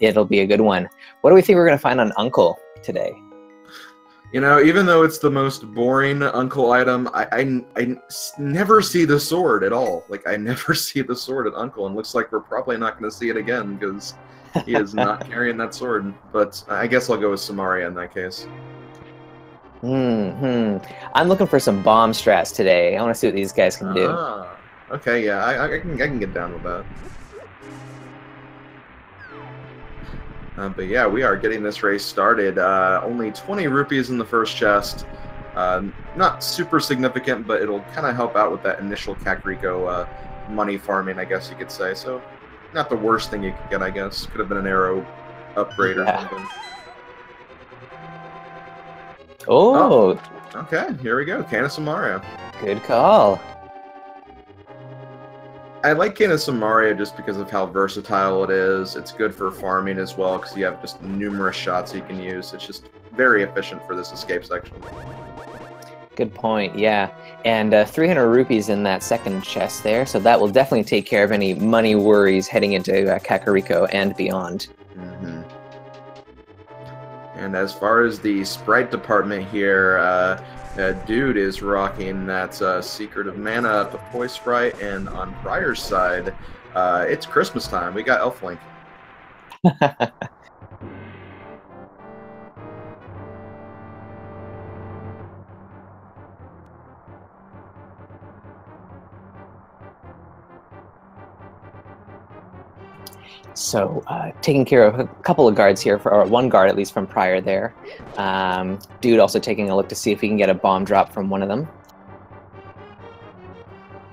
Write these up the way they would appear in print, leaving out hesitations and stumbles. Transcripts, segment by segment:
it'll be a good one. What do we think we're going to find on Uncle today? You know, even though it's the most boring Uncle item, I never see the sword at all. Like, I never see the sword at Uncle, and looks like we're probably not going to see it again, because he is not carrying that sword. But I guess I'll go with Samaria in that case. I'm looking for some bomb strats today. I want to see what these guys can do. Okay, yeah, I can get down with that. But yeah, we are getting this race started. Only 20 rupees in the first chest. Not super significant, but it'll kind of help out with that initial Kakariko money farming, I guess you could say. So, not the worst thing you could get, I guess. Could have been an arrow upgrade or something. Oh! Okay, here we go. Can of Samaria. Good call. I like Can of Samaria just because of how versatile it is. It's good for farming as well because you have just numerous shots you can use. It's just very efficient for this escape section. Good point, yeah. And 300 rupees in that second chest there, so that will definitely take care of any money worries heading into Kakariko and beyond. And as far as the sprite department here, Dude is rocking that Secret of Mana to Poi sprite, and on prieR's side, it's Christmas time. We got Elf Link. So, taking care of a couple of guards here, or one guard at least from prieR there. Dude also taking a look to see if he can get a bomb drop from one of them.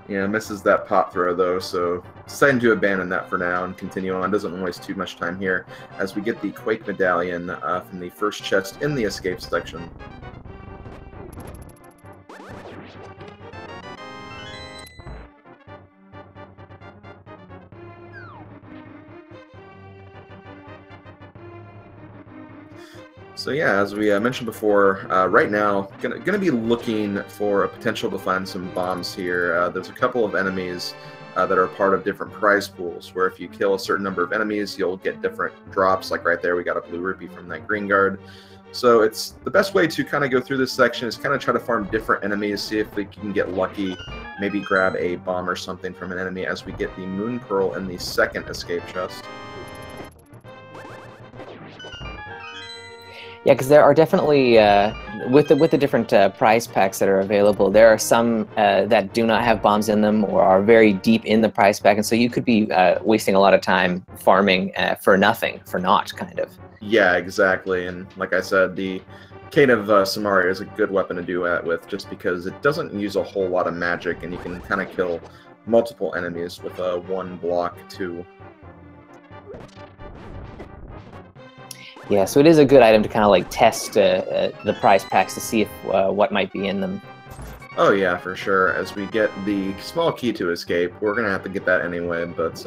Yeah, misses that pot throw though, so deciding to abandon that for now and continue on. Doesn't waste too much time here as we get the Quake Medallion from the first chest in the escape section. So yeah, as we mentioned before, right now, gonna be looking for a potential to find some bombs here. There's a couple of enemies that are part of different prize pools, where if you kill a certain number of enemies, you'll get different drops. Like right there, we got a blue rupee from that green guard. So it's the best way to kind of go through this section is kind of try to farm different enemies, see if we can get lucky, maybe grab a bomb or something from an enemy as we get the Moon Pearl in the second escape chest. Yeah, because there are definitely, with the different prize packs that are available, there are some that do not have bombs in them or are very deep in the prize pack, and so you could be wasting a lot of time farming for nothing, for naught, kind of. Yeah, exactly, and like I said, the Cane of Samaria is a good weapon to do that with, just because it doesn't use a whole lot of magic, and you can kind of kill multiple enemies with one block, too. Yeah, so it is a good item to kind of like test the prize packs to see if what might be in them. Oh yeah, for sure. As we get the small key to escape, we're gonna have to get that anyway, but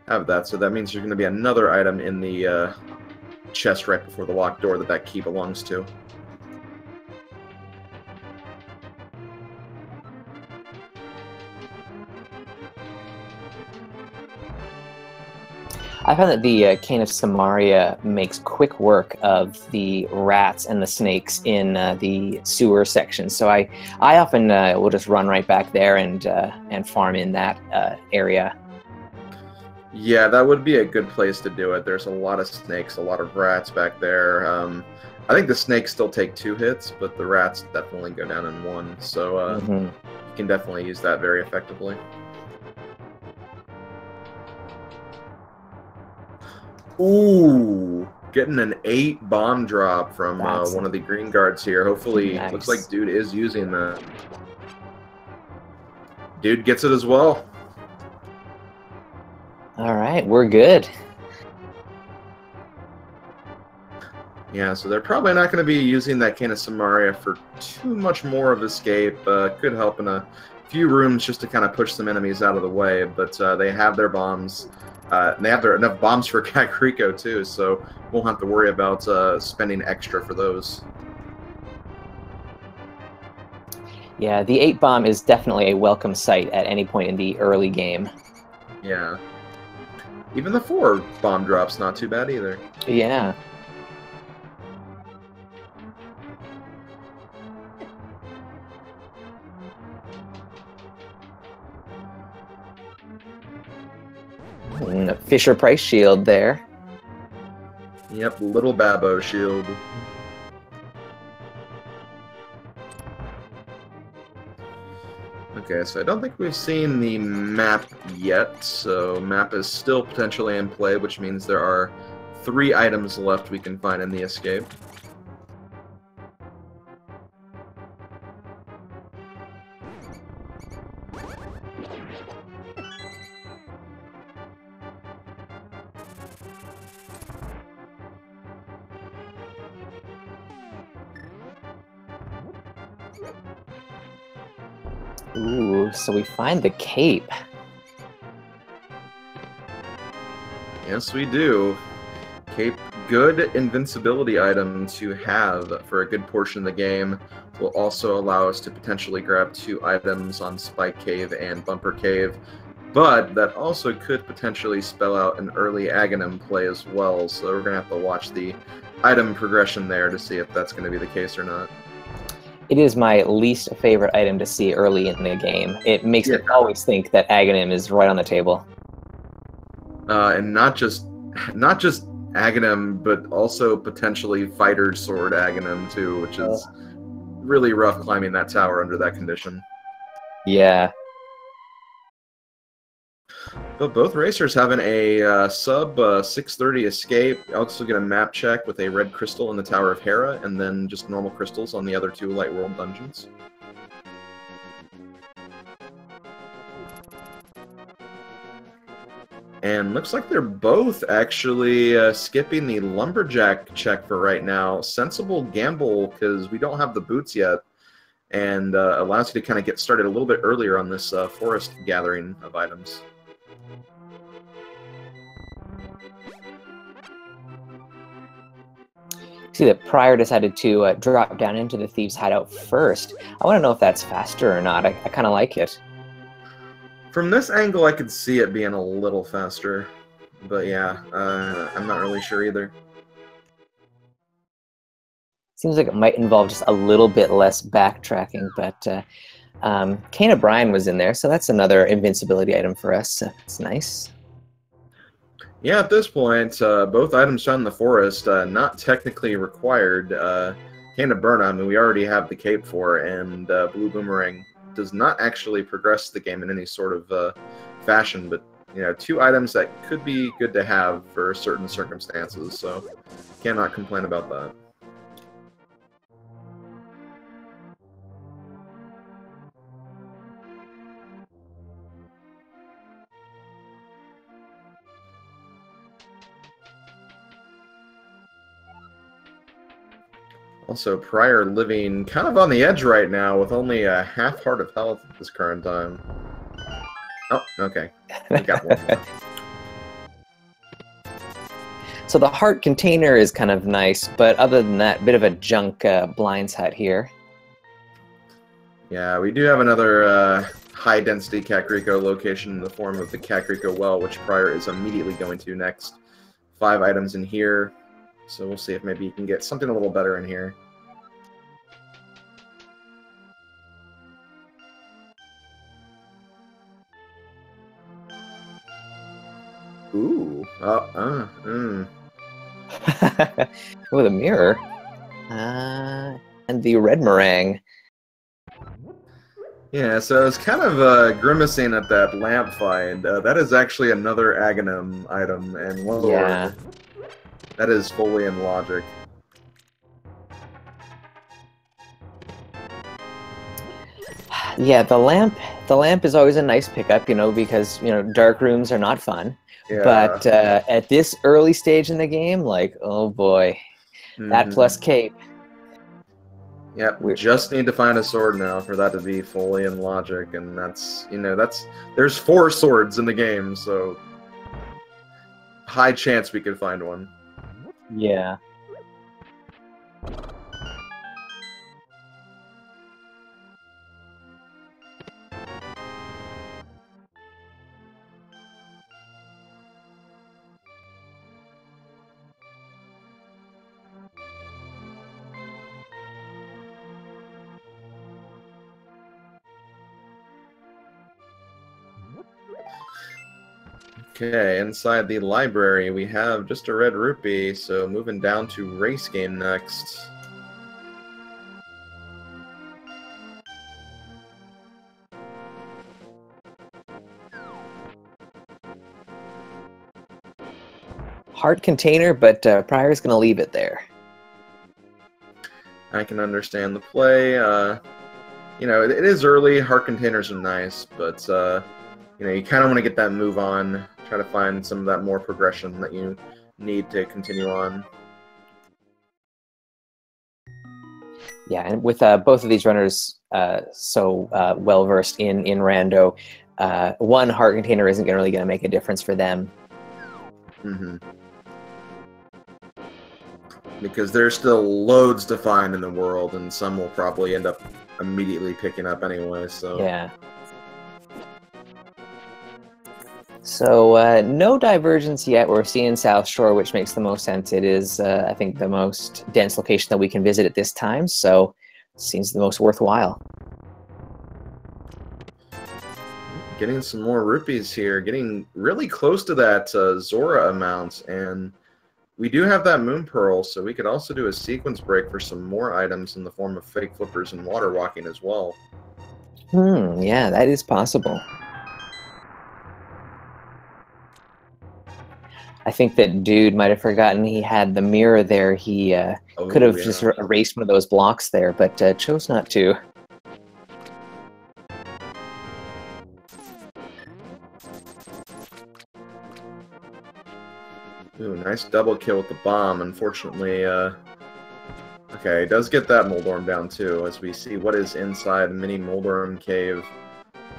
have that. So that means there's gonna be another item in the chest right before the locked door that key belongs to. I found that the Cane of Samaria makes quick work of the rats and the snakes in the sewer section. So I often will just run right back there and farm in that area. Yeah, that would be a good place to do it. There's a lot of snakes, a lot of rats back there. I think the snakes still take 2 hits, but the rats definitely go down in 1. So you can definitely use that very effectively. Ooh, getting an 8 bomb drop from one of the green guards here. Hopefully, nice. Looks like Dude is using that. Dude gets it as well. All right, we're good. Yeah, so they're probably not going to be using that Cane of Samaria for too much more of escape. Could help in a few rooms just to kind of push some enemies out of the way, but they have their bombs. They have enough bombs for Kakariko too, so won't have to worry about spending extra for those. Yeah, the 8 bomb is definitely a welcome sight at any point in the early game. Yeah. Even the 4 bomb drops not too bad either. Yeah. And a Fisher Price shield there. Yep, little Babbo shield. Okay, so I don't think we've seen the map yet, so map is still potentially in play, which means there are 3 items left we can find in the escape. Ooh, so we find the cape. Yes, we do. Cape, good invincibility item to have for a good portion of the game. Will also allow us to potentially grab 2 items on Spike Cave and Bumper Cave, but that also could potentially spell out an early Aghanim play as well, so we're going to have to watch the item progression there to see if that's going to be the case or not. It is my least favorite item to see early in the game. It makes me always think that Aghanim is right on the table. And not just Aghanim, but also potentially Fighter Sword Aghanim too, which is really rough climbing that tower under that condition. Yeah. But both racers having a sub 630 escape. Also get a map check with a red crystal in the Tower of Hera, and then just normal crystals on the other 2 Light World dungeons. And looks like they're both actually skipping the Lumberjack check for right now. Sensible gamble, because we don't have the boots yet, and allows you to kind of get started a little bit earlier on this forest gathering of items. See that prieR decided to drop down into the Thieves' Hideout first. I want to know if that's faster or not. I kind of like it. From this angle, I could see it being a little faster. But yeah, I'm not really sure either. Seems like it might involve just a little bit less backtracking, but Kane O'Brien was in there, so that's another invincibility item for us. It's nice. Yeah, at this point, both items found in the forest, not technically required. Cane of Burn, I mean, we already have the cape for, and Blue Boomerang does not actually progress the game in any sort of fashion, but, you know, 2 items that could be good to have for certain circumstances, so cannot complain about that. Also, prieR living kind of on the edge right now with only a half heart of health at this current time. Oh, okay. We got one more. So the heart container is kind of nice, but other than that, bit of a junk blinds hut here. Yeah, we do have another high-density Kakariko location in the form of the Kakariko Well, which prieR is immediately going to next. 5 items in here. So we'll see if maybe you can get something a little better in here. Ooh. With a mirror. And the red meringue. Yeah, so I was kind of grimacing at that lamp find. That is actually another Aghanim item, and Yeah. that is fully in logic. Yeah, the lamp is always a nice pickup, you know, because, you know, dark rooms are not fun. Yeah. But at this early stage in the game, like, oh boy, that plus cape. Yep, we just need to find a sword now for that to be fully in logic, and that's, you know, there's 4 swords in the game, so high chance we could find one. Yeah. Okay, inside the library we have just a red rupee, so moving down to race game next. Heart container, but prieR's going to leave it there. I can understand the play. You know, it is early. Heart containers are nice, but you know, you kind of want to get that move on. Try to find some of that more progression that you need to continue on. Yeah, and with both of these runners so well versed in rando, one heart container isn't really going to make a difference for them. Mm-hmm. Because there's still loads to find in the world, and some will probably end up immediately picking up anyway. So yeah. So no divergence yet. We're seeing South Shore, which makes the most sense. It is, I think, the most dense location that we can visit at this time, so it seems the most worthwhile. getting some more rupees here, getting really close to that Zora amount, and we do have that Moon Pearl, so we could also do a sequence break for some more items in the form of fake flippers and water walking as well. Yeah, that is possible. I think that Dude might have forgotten he had the mirror there. He could have just erased one of those blocks there, but chose not to. Ooh, nice double kill with the bomb. Unfortunately, okay, it does get that Moldorm down too, as we see what is inside Mini Moldorm Cave.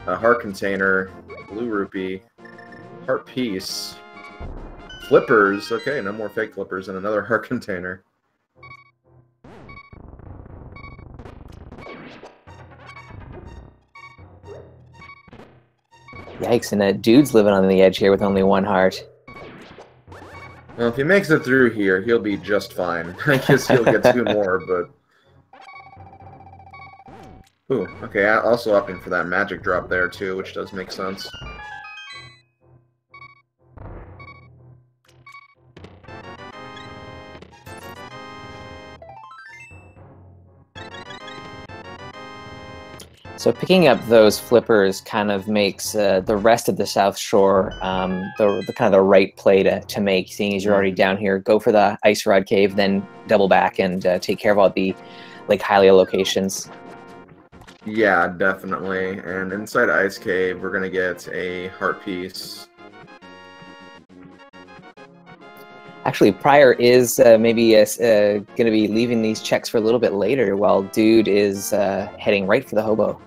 A heart container, blue rupee, heart piece, flippers. Okay, no more fake flippers, and another heart container. Yikes, and that Dude's living on the edge here with only one heart. Well, if he makes it through here, he'll be just fine. I guess he'll get two more, but... Ooh, okay, also opting for that magic drop there, too, which does make sense. So picking up those flippers kind of makes the rest of the South Shore the kind of the right play to make, seeing as you're already down here. Go for the Ice Rod Cave, then double back and take care of all the Lake Hylia locations. Yeah, definitely. And inside Ice Cave, we're going to get a heart piece. Actually, prieR is maybe going to be leaving these checks for a little bit later, while Dude is heading right for the hobo.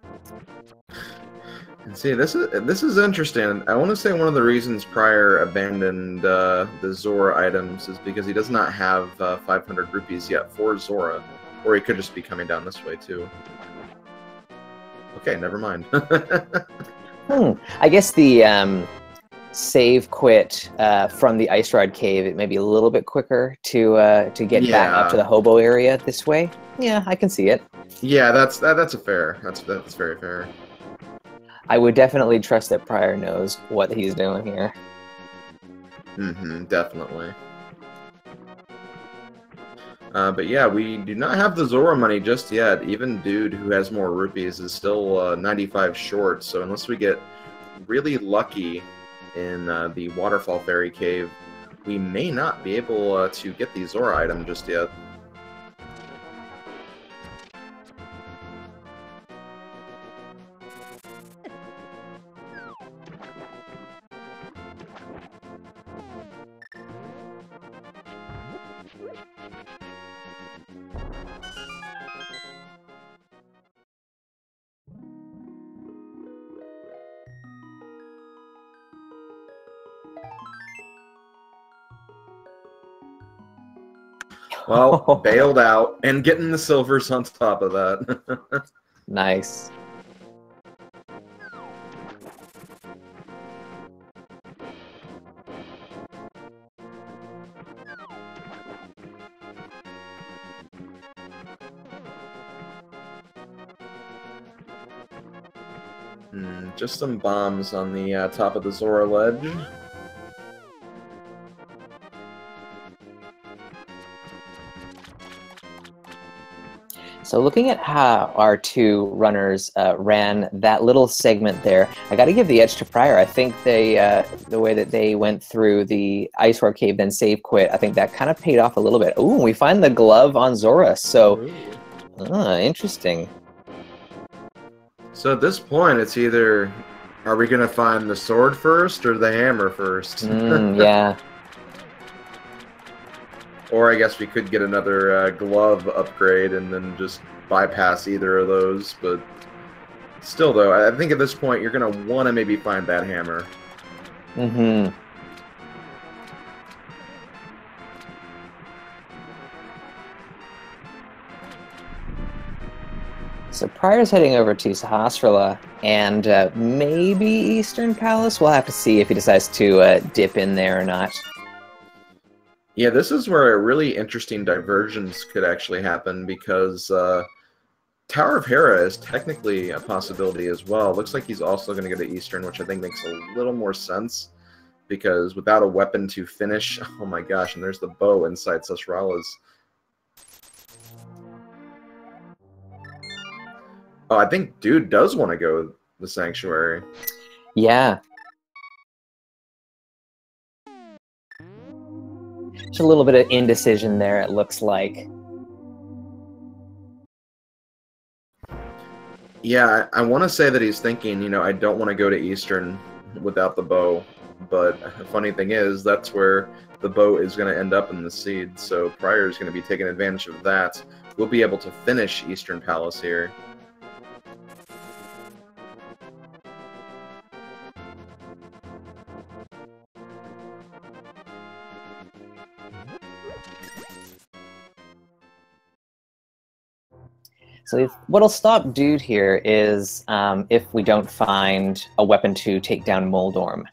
And see, this is interesting. I want to say one of the reasons prieR abandoned the Zora items is because he does not have 500 rupees yet for Zora, or he could just be coming down this way too. Okay, never mind. I guess the save quit from the Ice Rod Cave, it may be a little bit quicker to get back up to the hobo area this way. Yeah, I can see it. Yeah, that's very fair. I would definitely trust that prieR knows what he's doing here. Definitely. But yeah, we do not have the Zora money just yet. Even Dude, who has more rupees, is still 95 short. So unless we get really lucky in the Waterfall Fairy Cave, we may not be able to get the Zora item just yet. Well, bailed out and getting the silvers on top of that. Nice. Just some bombs on the top of the Zora ledge. So looking at how our two runners ran that little segment there, I got to give the edge to prieR. I think they, the way that they went through the Ice Roar Cave, then save quit, I think that kind of paid off a little bit. Ooh, we find the glove on Zora. So, interesting. So at this point, it's either, are we going to find the sword first or the hammer first? Yeah. Or I guess we could get another glove upgrade and then just bypass either of those. But still, though, I think at this point you're going to want to maybe find that hammer. So prieR's heading over to Sahasrahla and maybe Eastern Palace. We'll have to see if he decides to dip in there or not. Yeah, this is where a really interesting divergence could actually happen because Tower of Hera is technically a possibility as well. Looks like he's also going to go to Eastern, which I think makes a little more sense because without a weapon to finish, oh my gosh, and there's the bow inside Sahasrahla's. Oh, I think Dude does want to go the Sanctuary. Yeah. Just a little bit of indecision there, it looks like. Yeah, I want to say that he's thinking, you know, I don't want to go to Eastern without the bow. But the funny thing is, that's where the bow is going to end up in the seed. So prieR is going to be taking advantage of that. We'll be able to finish Eastern Palace here. So what'll stop Dude here is if we don't find a weapon to take down Moldorm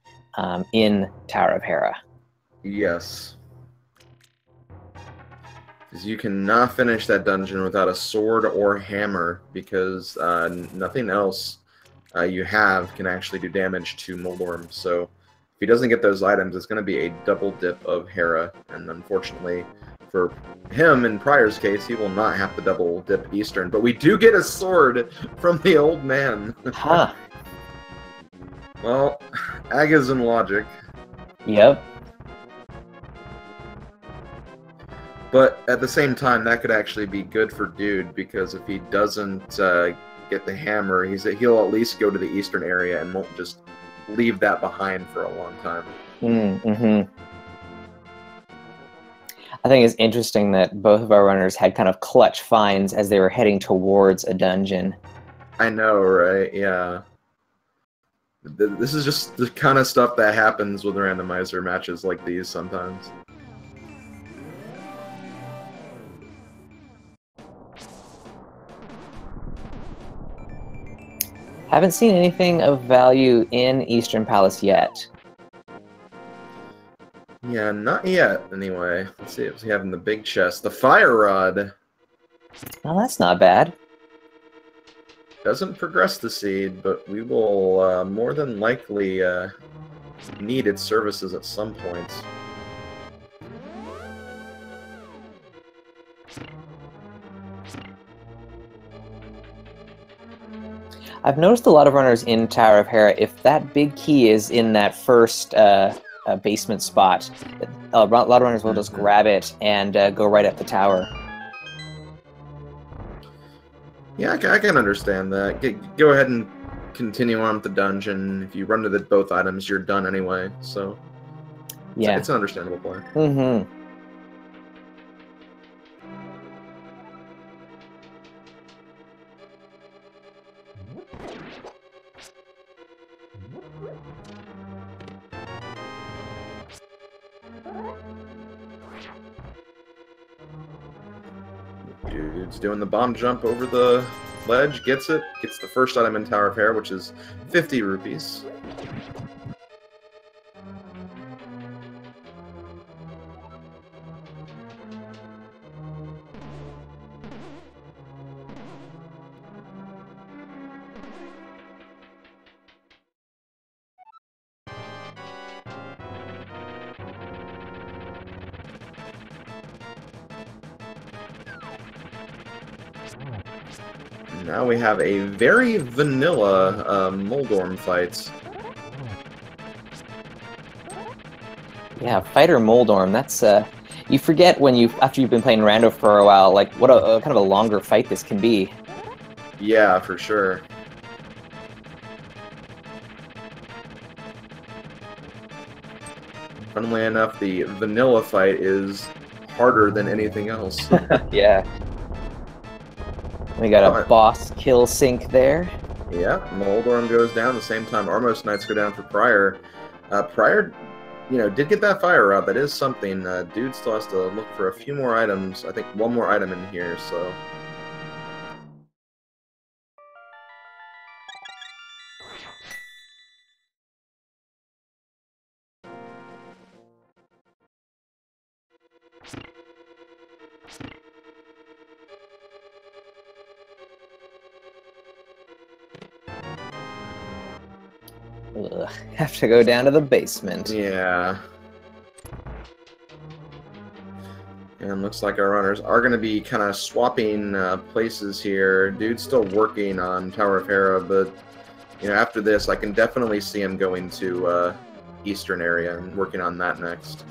in Tower of Hera. Yes. Because you cannot finish that dungeon without a sword or hammer, because nothing else you have can actually do damage to Moldorm. So if he doesn't get those items, it's going to be a double dip of Hera, and unfortunately for him, in prieR's case, he will not have to double dip Eastern. But we do get a sword from the old man. Huh. Well, Aga's in logic. Yep. But at the same time, that could actually be good for Dude, because if he doesn't get the hammer, he'll at least go to the Eastern area and won't just leave that behind for a long time. I think it's interesting that both of our runners had kind of clutch finds as they were heading towards a dungeon. I know, right? Yeah. This is just the kind of stuff that happens with randomizer matches like these sometimes. Haven't seen anything of value in Eastern Palace yet. Yeah, not yet, anyway. Let's see what we have in the big chest. The Fire Rod. Well, that's not bad. Doesn't progress the seed, but we will more than likely need its services at some point. I've noticed a lot of runners in Tower of Hera, if that big key is in that first basement spot, a lot of runners will just grab it and go right up the tower. Yeah, I can understand that. Go ahead and continue on with the dungeon. If you run to both items, you're done anyway. So yeah, it's an understandable play. Dude's doing the bomb jump over the ledge, gets it, gets the first item in Tower of Hera, which is 50 rupees. Now we have a very vanilla Moldorm fight. Yeah, Fighter Moldorm. That's you forget when after you've been playing Rando for a while, like what a kind of a longer fight this can be. Yeah, for sure. Funnily enough, the vanilla fight is harder than anything else. Yeah. We got a boss kill sync there. Yeah, Moldorm goes down. At the same time, Armos Knights go down for prieR. prieR, did get that fire out. That is something. Dude still has to look for a few more items. I think one more item in here, so... Ugh, have to go down to the basement. Yeah. And looks like our runners are going to be kind of swapping places here. Dude's still working on Tower of Hera, but after this, I can definitely see him going to Eastern area and working on that next.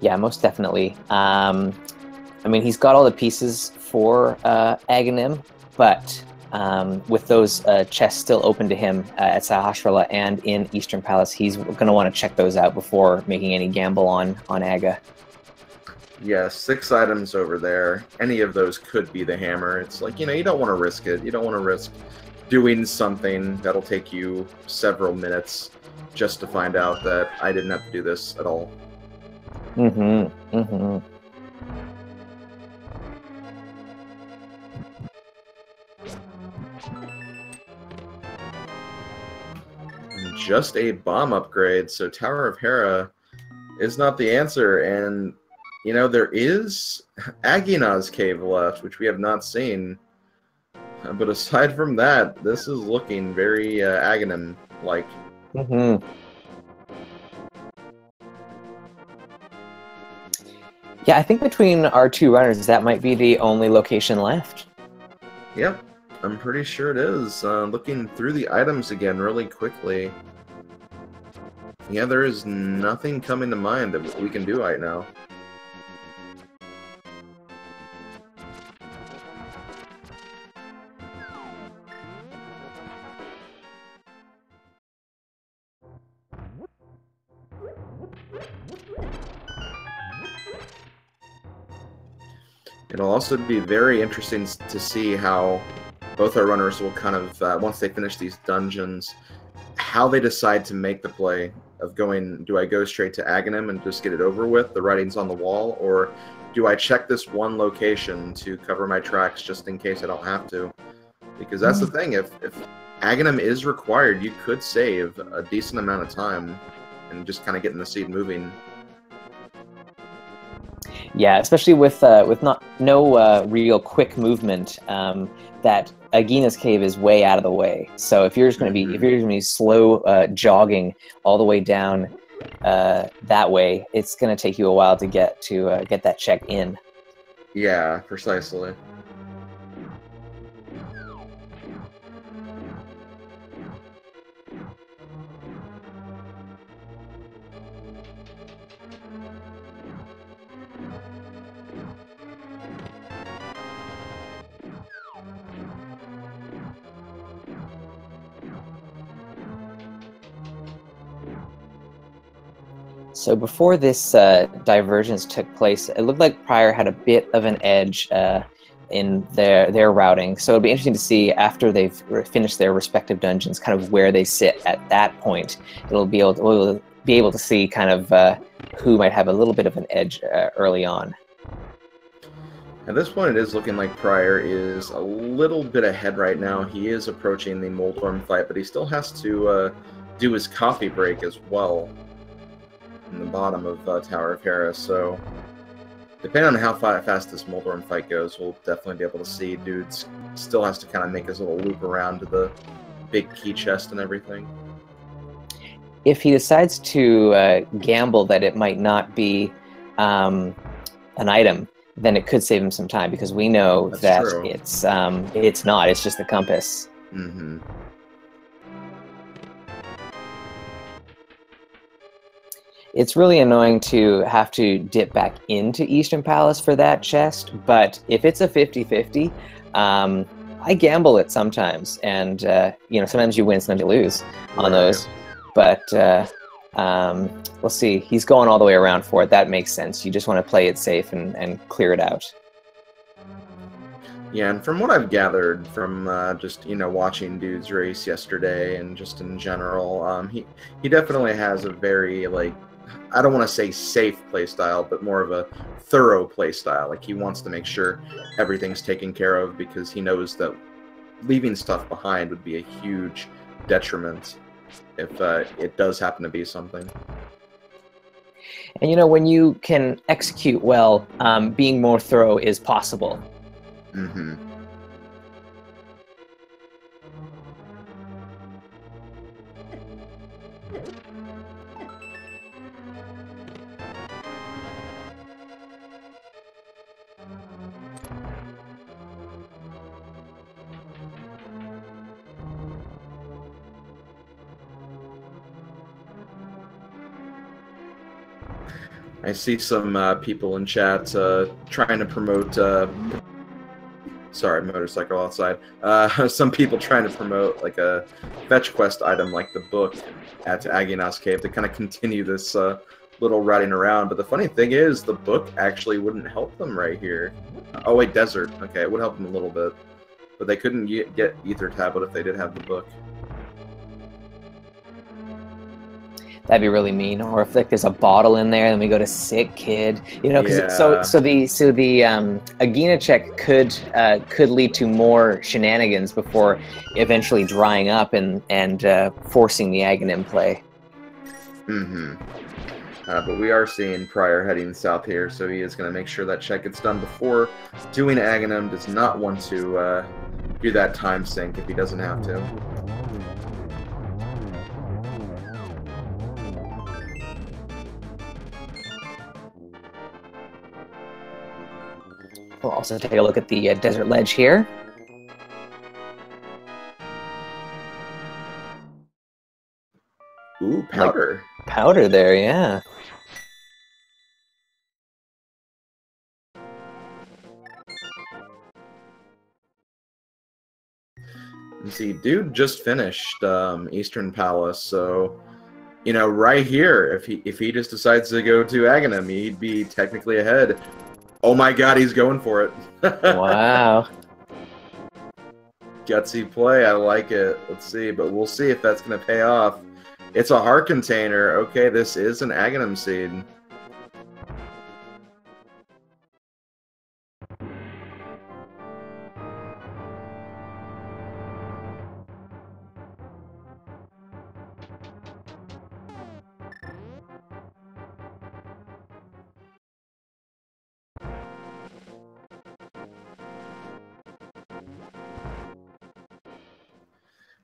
Yeah, most definitely. I mean, he's got all the pieces for Aghanim, but with those chests still open to him at Sahasrahla and in Eastern Palace, he's going to want to check those out before making any gamble on Aga. Yeah, 6 items over there. Any of those could be the hammer. It's like, you don't want to risk it. You don't want to risk doing something that'll take you several minutes just to find out that I didn't have to do this at all. Mm-hmm. Mm-hmm. Just a bomb upgrade, so Tower of Hera is not the answer, and there is Agina's cave left, which we have not seen, but aside from that, this is looking very Aghanim-like. Mm-hmm. Yeah, I think between our two runners, that might be the only location left. Yep, I'm pretty sure it is. Looking through the items again really quickly. Yeah, there is nothing coming to mind that we can do right now. It'll also be very interesting to see how both our runners will kind of, once they finish these dungeons, how they decide to make the play of going, do I go straight to Aghanim and just get it over with, the writing's on the wall, or do I check this one location to cover my tracks just in case I don't have to? Because that's the thing, if Aghanim is required, you could save a decent amount of time and just kind of getting the seed moving. Yeah, especially with no real quick movement, that Agina's cave is way out of the way. So if you're just going to be slow jogging all the way down that way, it's going to take you a while to get that check in. Yeah, precisely. So before this divergence took place, it looked like prieR had a bit of an edge in their routing. So it'll be interesting to see after they've finished their respective dungeons, kind of where they sit at that point. We'll be able to see kind of who might have a little bit of an edge early on. At this point, it is looking like prieR is a little bit ahead right now. He is approaching the Moldorm fight, but he still has to do his coffee break as well in the bottom of Tower of Hera, so depending on how fast this Moldorm fight goes, we'll definitely be able to see. Dude still has to kind of make his little loop around to the big key chest and everything. If he decides to gamble that it might not be an item, then it could save him some time, because we know That's that true. it's not. It's just the compass. Mm-hmm. It's really annoying to have to dip back into Eastern Palace for that chest, but if it's a 50-50, I gamble it sometimes, and you know, sometimes you win, sometimes you lose on those. But we'll see. He's going all the way around for it. That makes sense. You just want to play it safe and clear it out. Yeah, and from what I've gathered from just, you know, watching Dude's race yesterday and just in general, he definitely has a very, like, I don't want to say safe playstyle, but more of a thorough playstyle. Like, he wants to make sure everything's taken care of, because he knows that leaving stuff behind would be a huge detriment if it does happen to be something. And you know, when you can execute well, being more thorough is possible. Mm-hmm. I see some people in chat trying to promote. Sorry, motorcycle outside. Some people trying to promote like a fetch quest item, like the book at Aginas Cave, to kind of continue this little riding around. But the funny thing is, the book actually wouldn't help them right here. Oh wait, desert. Okay, it would help them a little bit, but they couldn't get Ether Tablet if they did have the book. That'd be really mean. Or if like there's a bottle in there, then we go to sick kid. You know, because Yeah. so the Agina check could lead to more shenanigans before eventually drying up and forcing the Aghanim play. Mm-hmm. But we are seeing prieR heading south here, so he is going to make sure that check gets done before doing Aghanim. Does not want to do that time sink if he doesn't have to. We'll also take a look at the desert ledge here. Ooh, powder. Like powder there, yeah. You see, Dude just finished Eastern Palace, so you know, right here, if he just decides to go to Aghanim, he'd be technically ahead. Oh my God, he's going for it! Wow. Gutsy play, I like it. Let's see, but we'll see if that's going to pay off. It's a heart container. Okay, this is an Aghanim seed.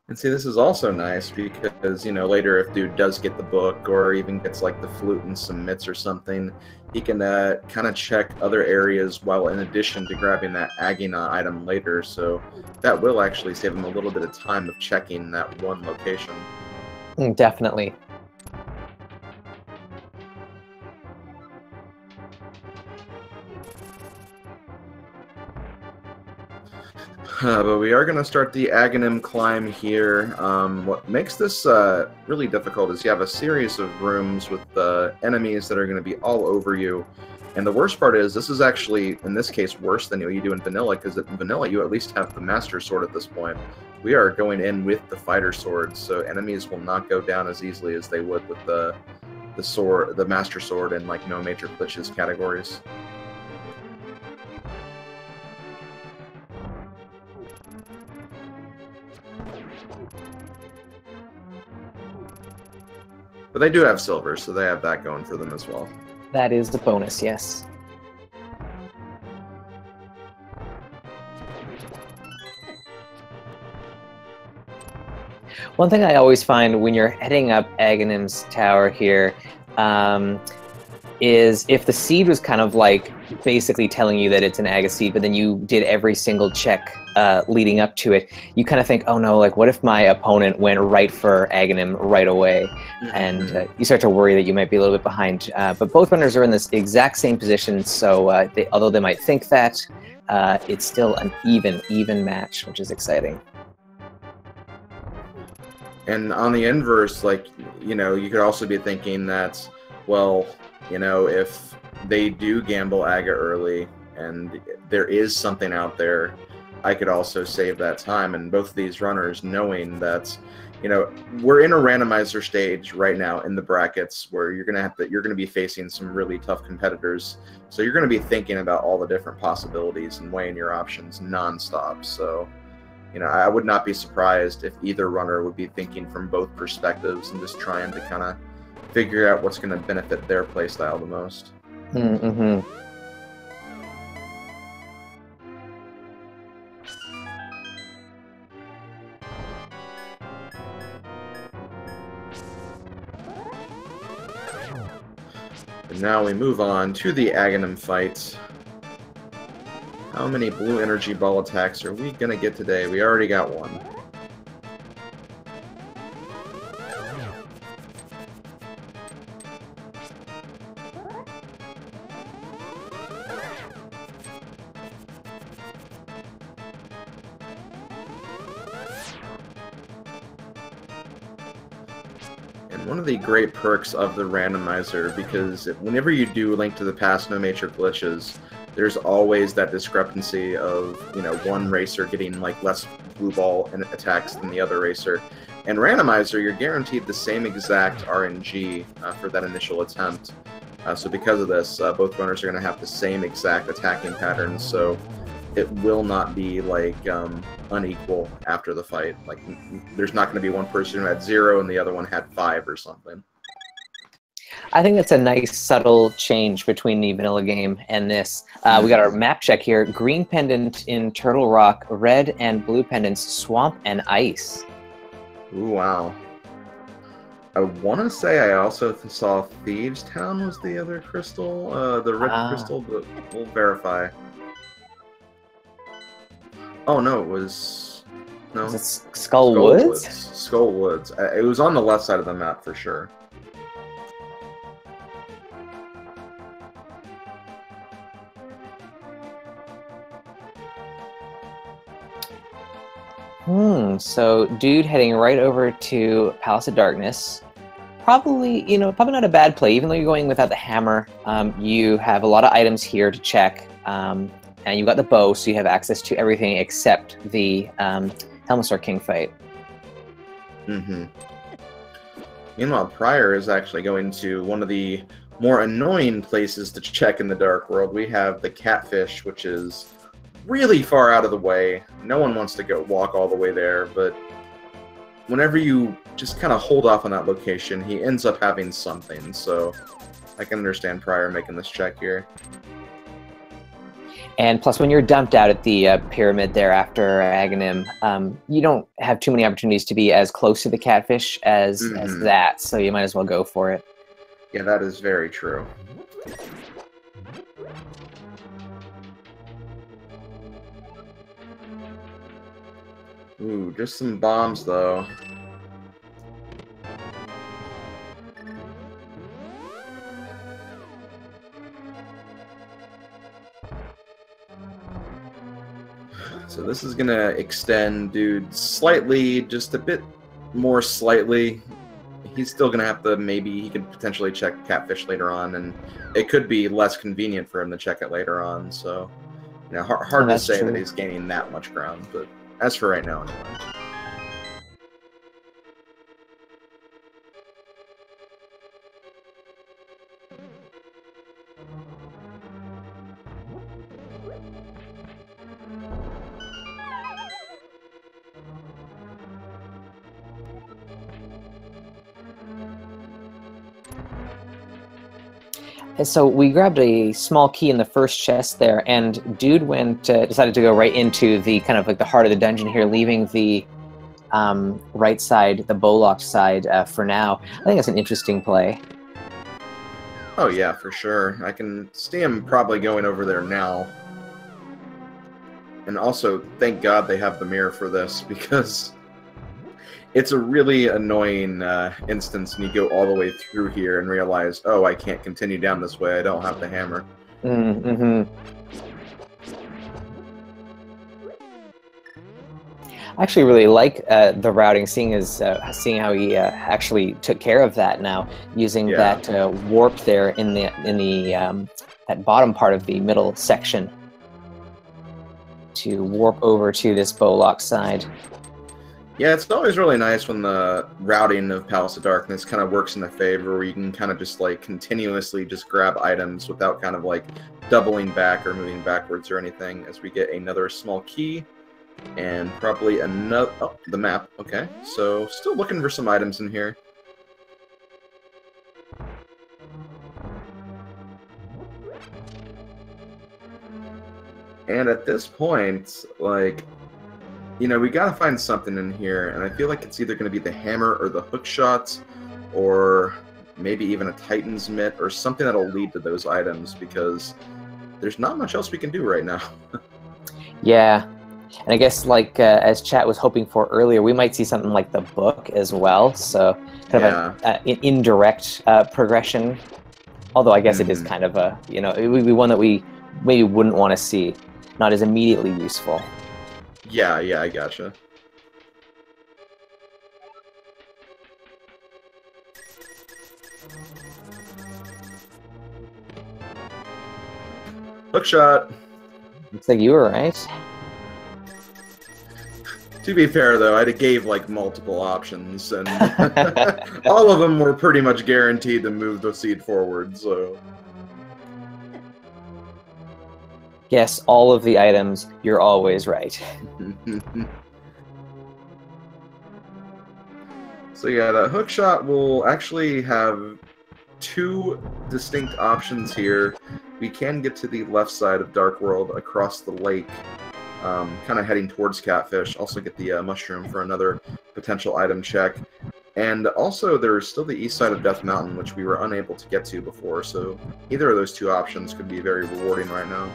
And see, this is also nice because, you know, later if Dude does get the book or even gets like the flute and some mitts or something, he can kind of check other areas while in addition to grabbing that Agina item later. So that will actually save him a little bit of time of checking that one location. Definitely. But we are going to start the Aghanim climb here. What makes this really difficult is you have a series of rooms with enemies that are going to be all over you. And the worst part is this is actually, in this case, worse than what you do in vanilla, because in vanilla you at least have the Master Sword at this point. We are going in with the Fighter Sword, so enemies will not go down as easily as they would with the sword, the Master Sword, and like no major glitches categories. But they do have silver, so they have that going for them as well. That is the bonus, yes. One thing I always find when you're heading up Aghanim's tower here, is if the seed was kind of like basically telling you that it's an Aga seed, but then you did every single check leading up to it, you kind of think, oh no, like what if my opponent went right for Aghanim right away? And you start to worry that you might be a little bit behind. But both runners are in this exact same position, so although they might think that, it's still an even match, which is exciting. And on the inverse, like, you know, you could also be thinking that, well, you know, if they do gamble Aga early and there is something out there, I could also save that time. And both of these runners knowing that, you know, we're in a randomizer stage right now in the brackets where you're gonna be facing some really tough competitors. So you're gonna be thinking about all the different possibilities and weighing your options nonstop. So, you know, I would not be surprised if either runner would be thinking from both perspectives and just trying to kind of figure out what's going to benefit their playstyle the most. Mm-hmm. And now we move on to the Aghanim fight. How many blue energy ball attacks are we going to get today? We already got one. One of the great perks of the randomizer, because whenever you do Link to the Past No Major Glitches, there's always that discrepancy of, you know, one racer getting like less blue ball and attacks than the other racer. And randomizer, you're guaranteed the same exact RNG for that initial attempt. So because of this, both runners are going to have the same exact attacking patterns. So it will not be like unequal after the fight. Like there's not going to be one person who had 0 and the other one had 5 or something. I think that's a nice subtle change between the vanilla game and this. We got our map check here. Green pendant in Turtle Rock, red and blue pendants, swamp and ice. Ooh, wow. I want to say I also saw Thieves Town was the other crystal, the red crystal, but we'll verify. Oh no, it was no. Is it Skull Woods? Skull Woods. It was on the left side of the map for sure. So Dude heading right over to Palace of Darkness. Probably not a bad play. Even though you're going without the hammer, you have a lot of items here to check. And you've got the bow, so you have access to everything except the Helmasaur King fight. Meanwhile, prieR is actually going to one of the more annoying places to check in the Dark World. We have the Catfish, which is really far out of the way. No one wants to go walk all the way there, but whenever you just kind of hold off on that location, he ends up having something. So I can understand prieR making this check here. And plus, when you're dumped out at the pyramid there after Aghanim, you don't have too many opportunities to be as close to the Catfish as that, so you might as well go for it. Yeah, that is very true. Ooh, just some bombs, though. So this is going to extend Dude slightly, just a bit more slightly. He's still going to have to, maybe he could potentially check Catfish later on, and it could be less convenient for him to check it later on. So, you know, hard to say that he's gaining that much ground, but as for right now, anyway. And so we grabbed a small key in the first chest there, and Dude decided to go right into the kind of like the heart of the dungeon here, leaving the right side, the bow-locked side, for now. I think that's an interesting play. Oh yeah, for sure. I can see him probably going over there now. And also, thank God they have the mirror for this, because it's a really annoying instance when you go all the way through here and realize, oh, I can't continue down this way, I don't have the hammer. Mm-hmm. I actually really like the routing, seeing how he actually took care of that now, using that warp there in the that bottom part of the middle section to warp over to this Bowlock side. Yeah, it's always really nice when the routing of Palace of Darkness kind of works in the favor, where you can kind of just like continuously just grab items without kind of like doubling back or moving backwards or anything, as we get another small key. And probably another... Oh, the map. Okay. So, still looking for some items in here. And at this point, like, you know, we gotta find something in here. And I feel like it's either going to be the hammer or the hook shots, or maybe even a Titan's mitt, or something that'll lead to those items, because there's not much else we can do right now. Yeah. And I guess, like, as chat was hoping for earlier, we might see something like the book as well. So, kind of an indirect progression. Although I guess it is kind of a, you know, it would be one that we maybe wouldn't want to see. Not as immediately useful. Yeah, I gotcha. Hook shot. Looks like you were right. To be fair, though, I gave, like, multiple options, and all of them were pretty much guaranteed to move the seed forward, so... Yes, all of the items, you're always right. So yeah, the hook shot will actually have two distinct options here. We can get to the left side of Dark World across the lake, kind of heading towards Catfish. Also get the mushroom for another potential item check. And also there's still the east side of Death Mountain, which we were unable to get to before, so either of those two options could be very rewarding right now.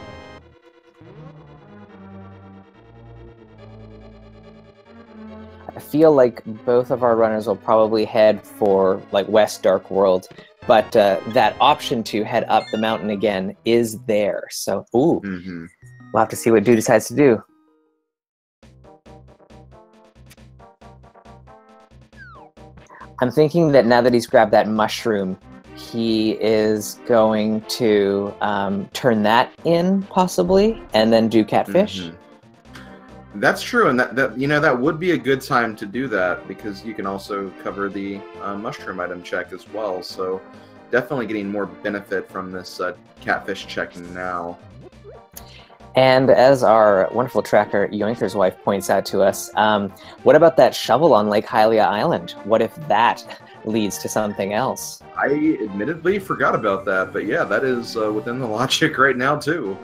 I feel like both of our runners will probably head for, like, West Dark World, but that option to head up the mountain again is there. So, ooh, we'll have to see what Dude decides to do. I'm thinking that now that he's grabbed that mushroom, he is going to turn that in, possibly, and then do Catfish. That's true, and that you know, that would be a good time to do that, because you can also cover the mushroom item check as well. So definitely getting more benefit from this Catfish check now. And as our wonderful tracker Yoinker's wife points out to us, what about that shovel on Lake Hylia Island? What if that leads to something else? I admittedly forgot about that, but yeah, that is within the logic right now too.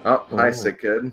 Oh, hi, sick kid.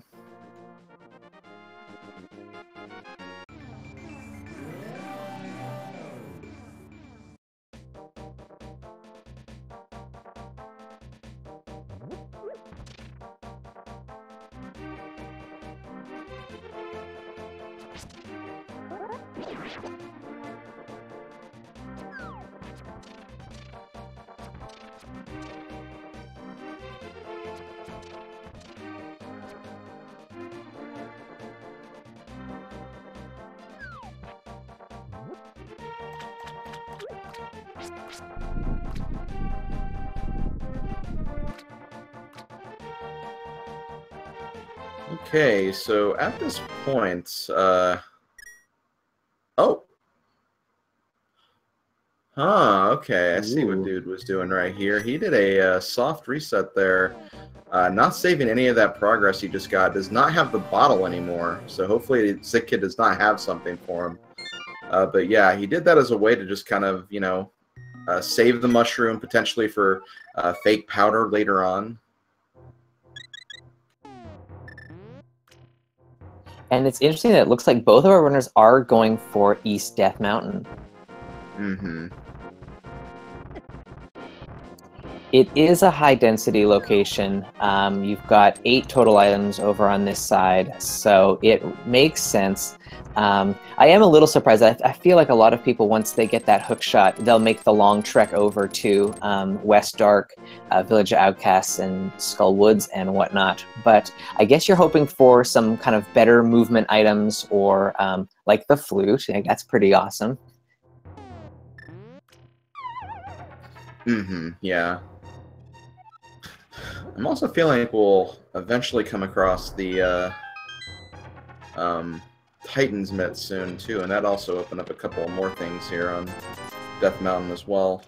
Okay, so at this point, oh. Okay, I see what Dude was doing right here. He did a soft reset there, not saving any of that progress he just got. Does not have the bottle anymore, so hopefully Sick Kid does not have something for him. But yeah, he did that as a way to just kind of, you know, save the mushroom potentially for fake powder later on. And it's interesting that it looks like both of our runners are going for East Death Mountain. Mm-hmm. It is a high-density location. You've got 8 total items over on this side, so it makes sense. I am a little surprised. I feel like a lot of people, once they get that hook shot, they'll make the long trek over to West Dark, Village of Outcasts, and Skull Woods and whatnot. But I guess you're hoping for some kind of better movement items, or like the flute. I think that's pretty awesome. Mm-hmm. Yeah. I'm also feeling like we'll eventually come across the Titan's Mitt soon, too, and that also opened up a couple more things here on Death Mountain as well.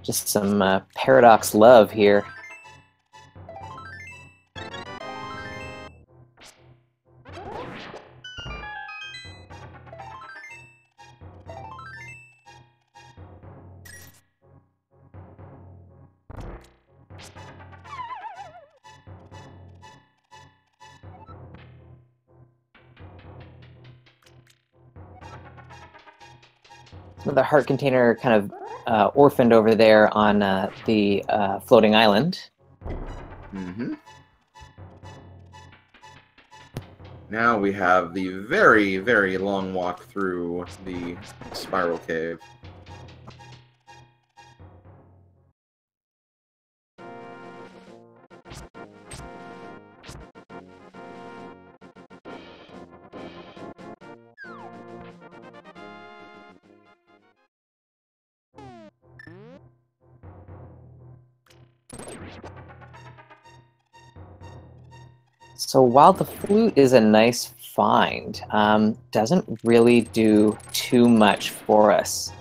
Just some Paradox love here. The heart container kind of orphaned over there on the floating island. Mm-hmm. Now we have the very, very long walk through the spiral cave. So while the flute is a nice find, doesn't really do too much for us.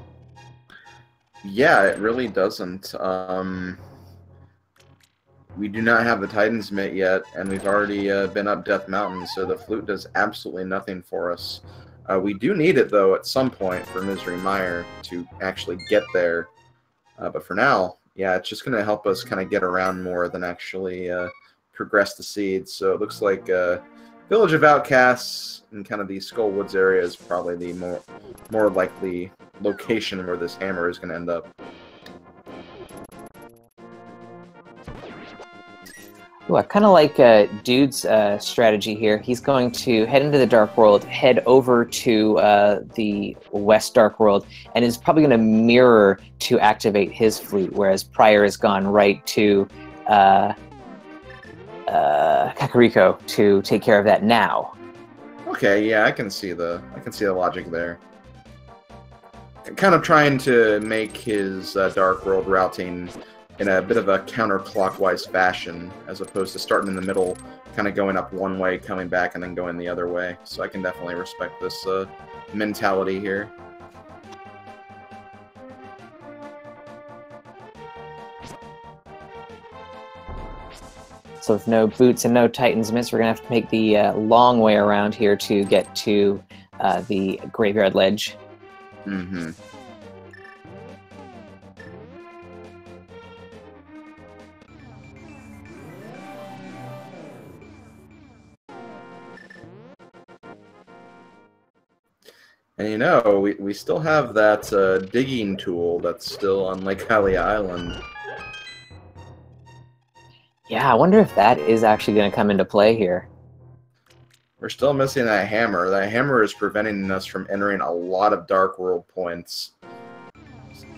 Yeah, it really doesn't. We do not have the Titan's Mitt yet, and we've already been up Death Mountain, so the flute does absolutely nothing for us. We do need it, though, at some point for Misery Mire to actually get there. But for now, yeah, it's just going to help us kind of get around more than actually progress the seeds. So it looks like Village of Outcasts and kind of the Skull Woods area is probably the more likely location where this hammer is going to end up. Ooh, I kind of like Dude's strategy here. He's going to head into the Dark World, head over to the West Dark World, and is probably going to mirror to activate his flute, whereas prieR has gone right to Kakariko to take care of that now. Okay, yeah, I can see the logic there. Kind of trying to make his Dark World routing in a bit of a counterclockwise fashion, as opposed to starting in the middle, kind of going up one way, coming back, and then going the other way. So I can definitely respect this mentality here. So with no boots and no Titan's Mitt, we're going to have to make the long way around here to get to the Graveyard Ledge. Mm-hmm. And you know, we still have that digging tool that's still on Lake Hylia Island. Yeah, I wonder if that is actually going to come into play here. We're still missing that hammer. That hammer is preventing us from entering a lot of Dark World points.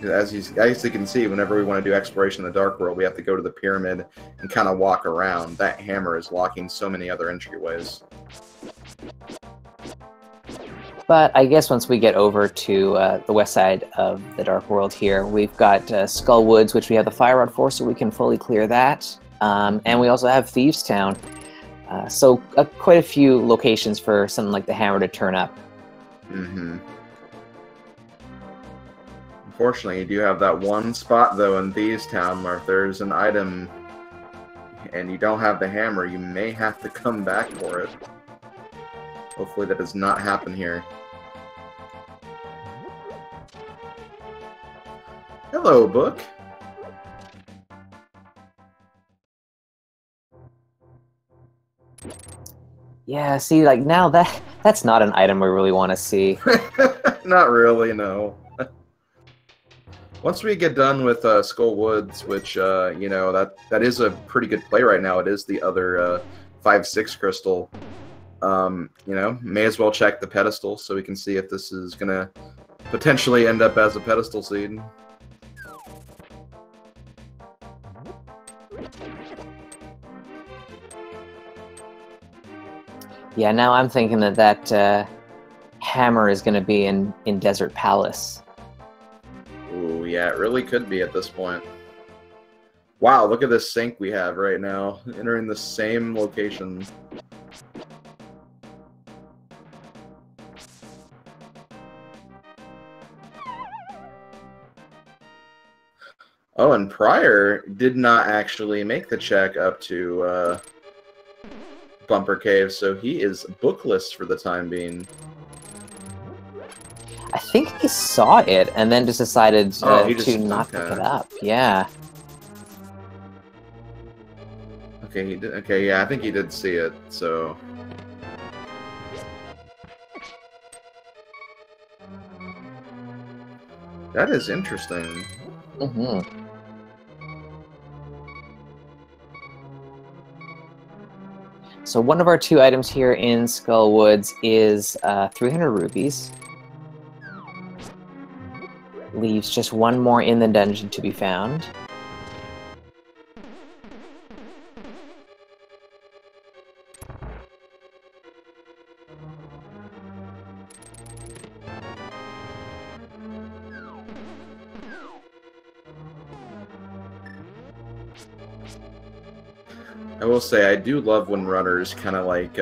As you can see, whenever we want to do exploration in the Dark World, we have to go to the pyramid and kind of walk around. That hammer is locking so many other entryways. But I guess once we get over to the west side of the Dark World here, we've got Skull Woods, which we have the Fire Rod for, so we can fully clear that. And we also have Thieves Town. So quite a few locations for something like the hammer to turn up. Mm-hmm. Unfortunately, you do have that one spot, though, in Thieves Town where if there's an item and you don't have the hammer, you may have to come back for it. Hopefully that does not happen here. Hello, book. Yeah, see, like now that's not an item we really want to see. Not really, no. Once we get done with Skull Woods, which you know, that is a pretty good play right now. It is the other 5/6 crystal. You know, may as well check the pedestal so we can see if this is gonna potentially end up as a pedestal seed. Yeah, now I'm thinking that hammer is going to be in Desert Palace. Ooh, yeah, it really could be at this point. Wow, look at this sync we have right now, entering the same location. Oh, and prieR did not actually make the check up to Bumper Cave, so he is bookless for the time being. I think he saw it and then just decided to not pick it up. Yeah. Okay, he did. Okay, yeah, I think he did see it. So. That is interesting. Mm-hmm. So one of our 2 items here in Skull Woods is 300 rubies. Leaves just 1 more in the dungeon to be found. I will say, I do love when runners kind of like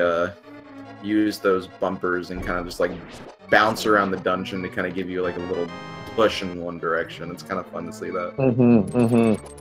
use those bumpers and kind of just like bounce around the dungeon to kind of give you like a little push in one direction. It's kind of fun to see that. Mm-hmm, mm-hmm.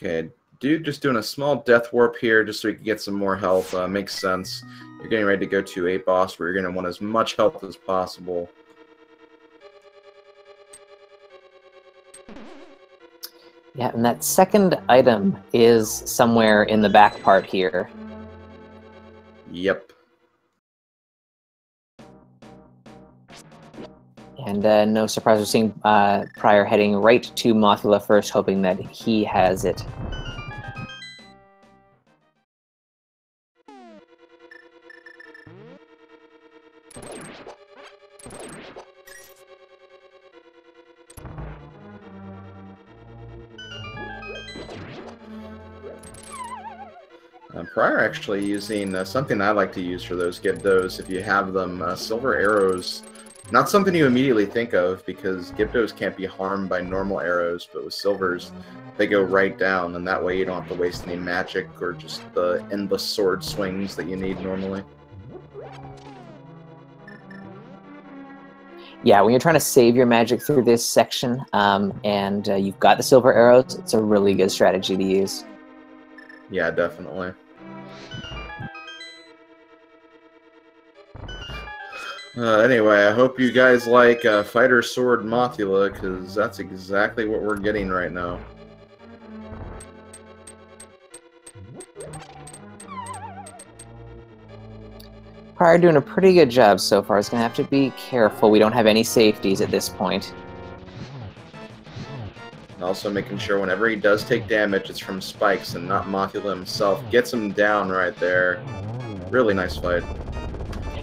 Okay, dude, just doing a small death warp here just so we can get some more health. Makes sense. You're getting ready to go to a boss where you're going to want as much health as possible. Yeah, and that second item is somewhere in the back part here. Yep. And no surprise, we're seeing prieR heading right to Mothula first, hoping that he has it. prieR actually using something I like to use for those Gyptos, if you have them, silver arrows. Not something you immediately think of, because Gyptos can't be harmed by normal arrows, but with silvers, they go right down, and that way you don't have to waste any magic or just the endless sword swings that you need normally. Yeah, when you're trying to save your magic through this section, and you've got the silver arrows, it's a really good strategy to use. Yeah, definitely. Anyway, I hope you guys like Fighter Sword Mothula, because that's exactly what we're getting right now. prieR doing a pretty good job so far. It's going to have to be careful. We don't have any safeties at this point. And also making sure whenever he does take damage, it's from spikes and not Mothula himself. Gets him down right there. Really nice fight.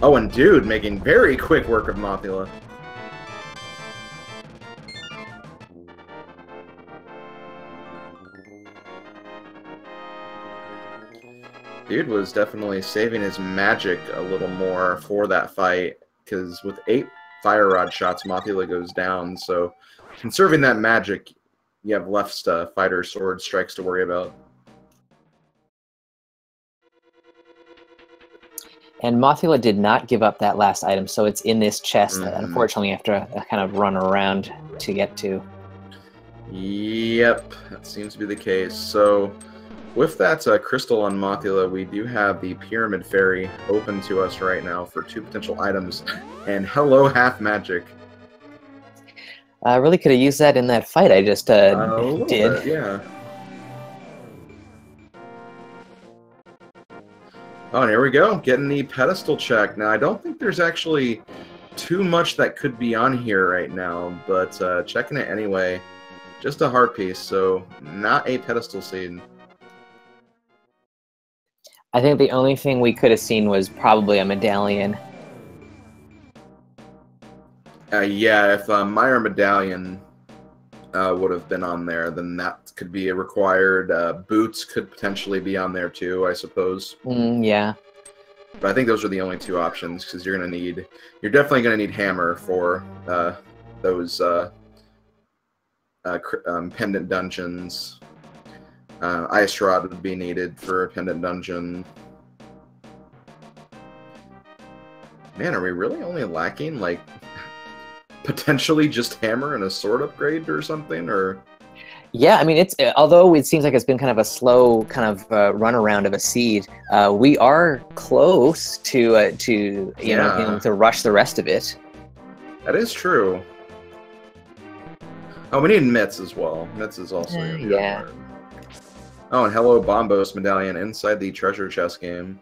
Oh, and Dude making very quick work of Mothula. Dude was definitely saving his magic a little more for that fight, because with 8 Fire Rod shots, Mothula goes down, so conserving that magic, you have left fighter sword strikes to worry about. And Mothula did not give up that last item, so it's in this chest that unfortunately you have to kind of run around to get to. Yep, that seems to be the case. So with that crystal on Mothula, we do have the Pyramid Fairy open to us right now for 2 potential items, and hello half magic. I really could have used that in that fight I just did. Bit, yeah. Oh, and here we go, getting the pedestal check. Now, I don't think there's actually too much that could be on here right now, but checking it anyway. Just a heart piece, so not a pedestal scene. I think the only thing we could have seen was probably a medallion. Yeah, if Meyer Medallion would have been on there, then that could be a required. Boots could potentially be on there too, I suppose. Yeah. But I think those are the only 2 options, because you're definitely gonna need Hammer for those pendant dungeons. Ice Rod would be needed for a pendant dungeon. Man, are we really only lacking, like, potentially just Hammer and a sword upgrade or something? Or yeah, I mean, it's although it seems like it's been kind of a slow kind of run around of a seed, we are close to you know, to rush the rest of it. That is true. Oh, we need Mitts as well. Mitts is also yeah. Oh, and hello Bombos Medallion inside the treasure chest game.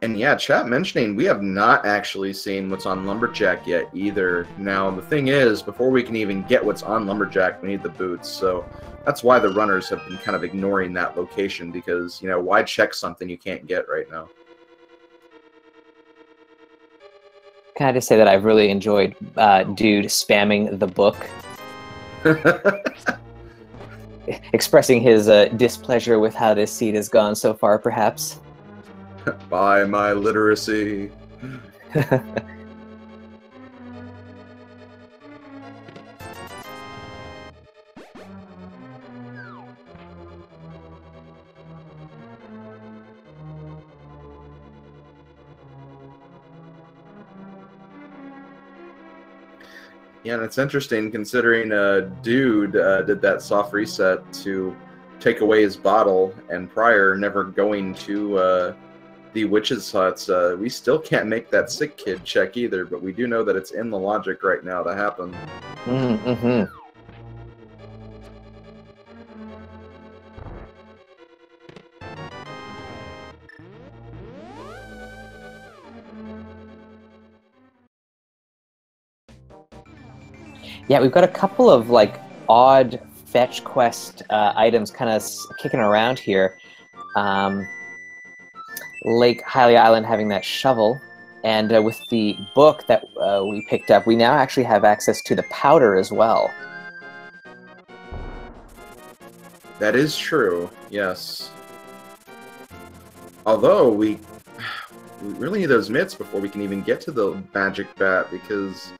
And yeah, chat mentioning we have not actually seen what's on Lumberjack yet either. Now, the thing is, before we can even get what's on Lumberjack, we need the boots. So that's why the runners have been kind of ignoring that location, because, you know, why check something you can't get right now? Can I just say that I've really enjoyed Dude spamming the book, expressing his displeasure with how this seed has gone so far, perhaps. By my literacy. Yeah, and it's interesting considering Dude did that soft reset to take away his bottle, and prieR never going to the witch's huts. We still can't make that sick kid check either, but we do know that it's in the logic right now to happen. Yeah, we've got a couple of like odd fetch quest items kind of kicking around here. Lake Hylia Island having that shovel, and with the book that we picked up, we now actually have access to the powder as well. That is true, yes. Although we really need those mitts before we can even get to the magic bat, because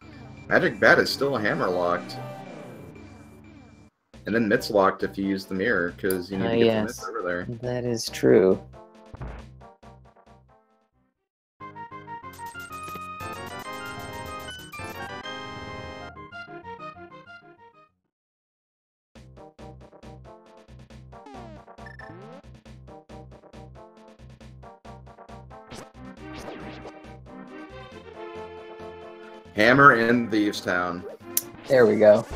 magic bat is still hammer locked. And then mitts locked if you use the mirror, because you need to get the mitts over there. That is true. Hammer in Thieves Town. There we go.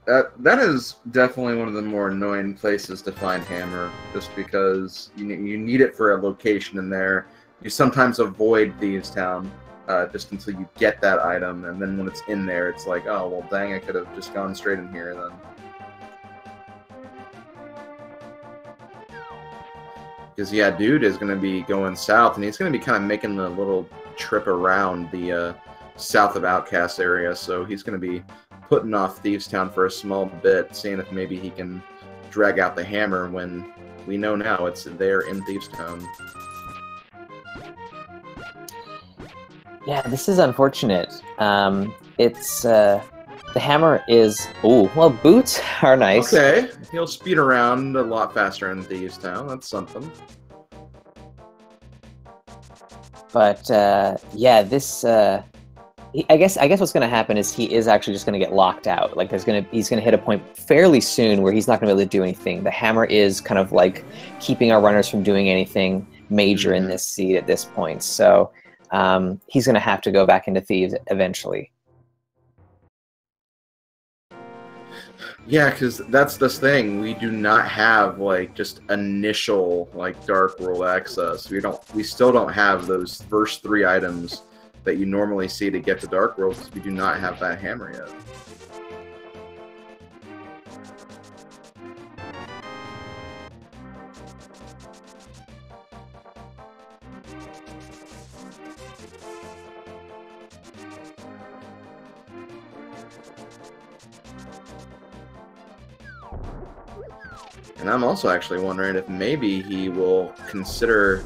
That is definitely one of the more annoying places to find hammer, just because you need it for a location in there. You sometimes avoid Thieves Town just until you get that item, and then when it's in there, it's like, oh, well, dang, I could have just gone straight in here then. Because, yeah, Dude is going to be going south, and he's going to be kind of making the little trip around the south of Outcast area, so he's going to be putting off Thieves Town for a small bit, seeing if maybe he can drag out the hammer when we know now it's there in Thieves Town. Yeah, this is unfortunate. It's the hammer is well, boots are nice. Okay, he'll speed around a lot faster in Thieves Town. That's something. But yeah, this I guess what's going to happen is he is actually just going to get locked out. Like he's going to hit a point fairly soon where he's not going to be able to do anything. The hammer is kind of like keeping our runners from doing anything major in this seed at this point. So he's going to have to go back into Thieves eventually. Yeah, because that's this thing. We do not have like just initial like Dark World access. We still don't have those first 3 items that you normally see to get to Dark World, because we do not have that hammer yet. And I'm also actually wondering if maybe he will consider...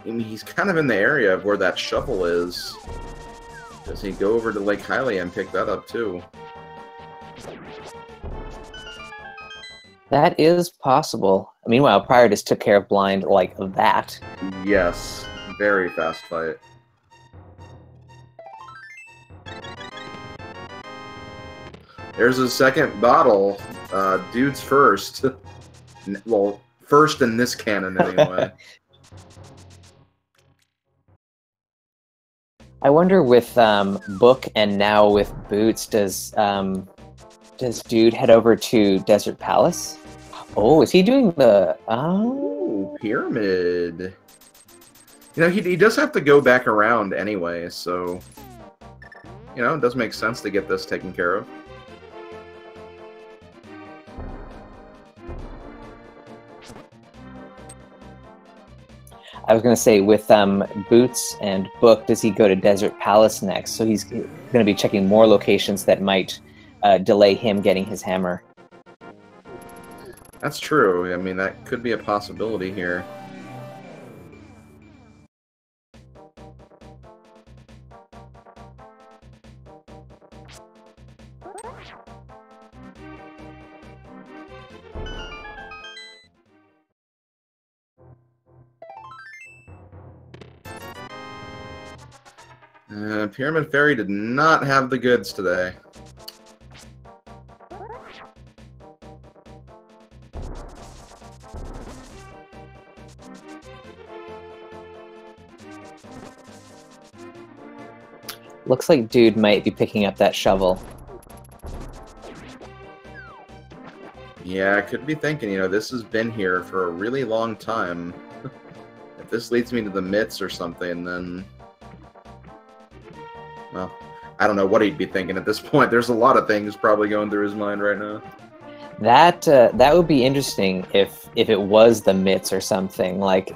I mean, he's kind of in the area of where that shovel is. Does he go over to Lake Hylia and pick that up too? That is possible. Meanwhile, prieR just took care of blind like that. Yes, very fast fight. There's a second bottle. Dude's first. Well, first in this canon anyway. I wonder with Book and now with Boots, does Dude head over to Desert Palace? Oh, is he doing the... Oh, Pyramid. You know, he does have to go back around anyway, so... You know, it does make sense to get this taken care of. I was going to say, with Boots and Book, does he go to Desert Palace next? So he's going to be checking more locations that might delay him getting his hammer. That's true. I mean, that could be a possibility here. Pyramid Fairy did not have the goods today. Looks like Dude might be picking up that shovel. Yeah, I could be thinking, you know, this has been here for a really long time. If this leads me to the Mitts or something, then... Well, I don't know what he'd be thinking at this point. There's a lot of things probably going through his mind right now. That would be interesting if it was the Mitts or something. Like,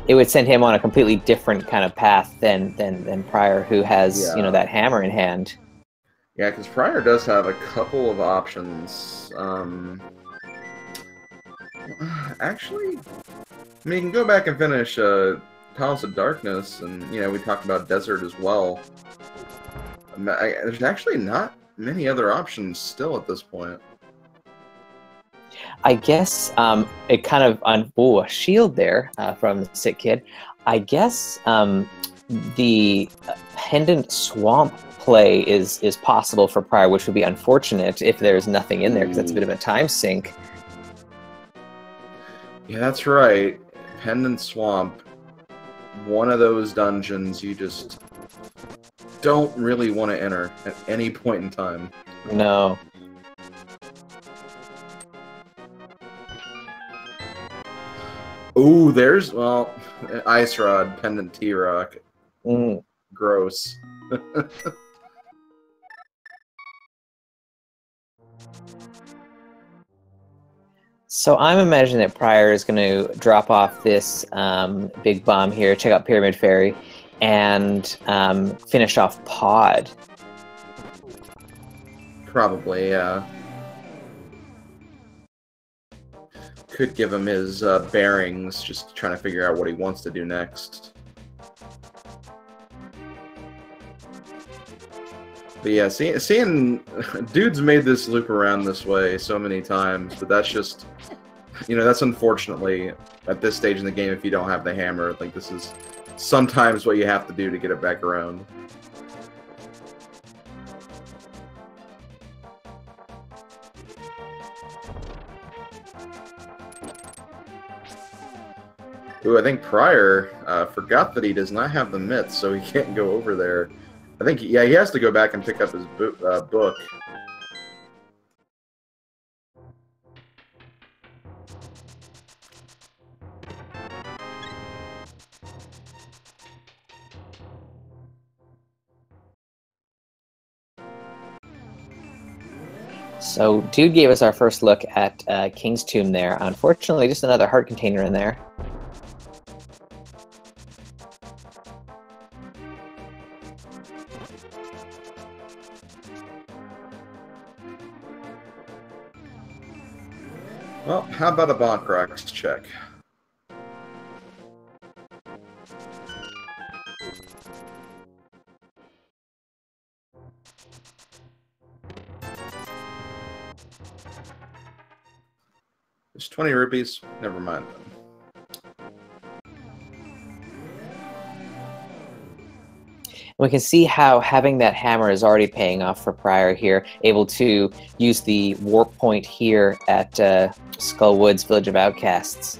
it would send him on a completely different kind of path than prieR, who has you know, that hammer in hand. Yeah, because prieR does have a couple of options. Actually, I mean, you can go back and finish Palace of Darkness, and you know, we talked about Desert as well. There's actually not many other options still at this point. I guess it kind of a shield there from the Sick Kid. I guess the Pendant Swamp play is possible for prieR, which would be unfortunate if there's nothing in there, because that's a bit of a time sink. Yeah, that's right. Pendant Swamp. One of those dungeons you just don't really want to enter at any point in time. No. Ooh, there's, well, Ice Rod, Pendant T-Rock. Gross. So I'm imagining that prieR is going to drop off this big bomb here, check out Pyramid Fairy, and finish off Pod. Probably, yeah. Could give him his bearings, just trying to figure out what he wants to do next. But yeah, seeing Dude's made this loop around this way so many times, but that's just, you know, that's unfortunately at this stage in the game, if you don't have the hammer, like this is sometimes what you have to do to get it back around. Ooh, I think prieR forgot that he does not have the myth, so he can't go over there. I think, yeah, he has to go back and pick up his book. So Dude gave us our first look at King's Tomb there. Unfortunately, just another heart container in there. Well, how about a Bonk check? It's 20 rupees. Never mind them. We can see how having that hammer is already paying off for prieR here, able to use the warp point here at Skullwood's Village of Outcasts.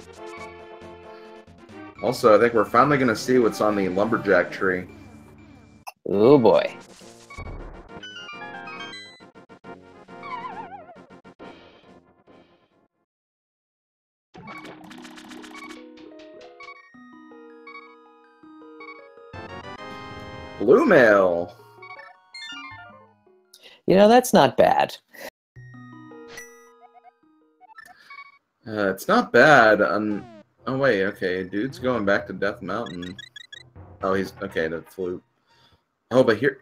Also, I think we're finally going to see what's on the lumberjack tree. Oh boy. Blue mail. You know, that's not bad. It's not bad. Oh wait, okay. Dude's going back to Death Mountain. Oh, he's okay. The flute. Oh, but here,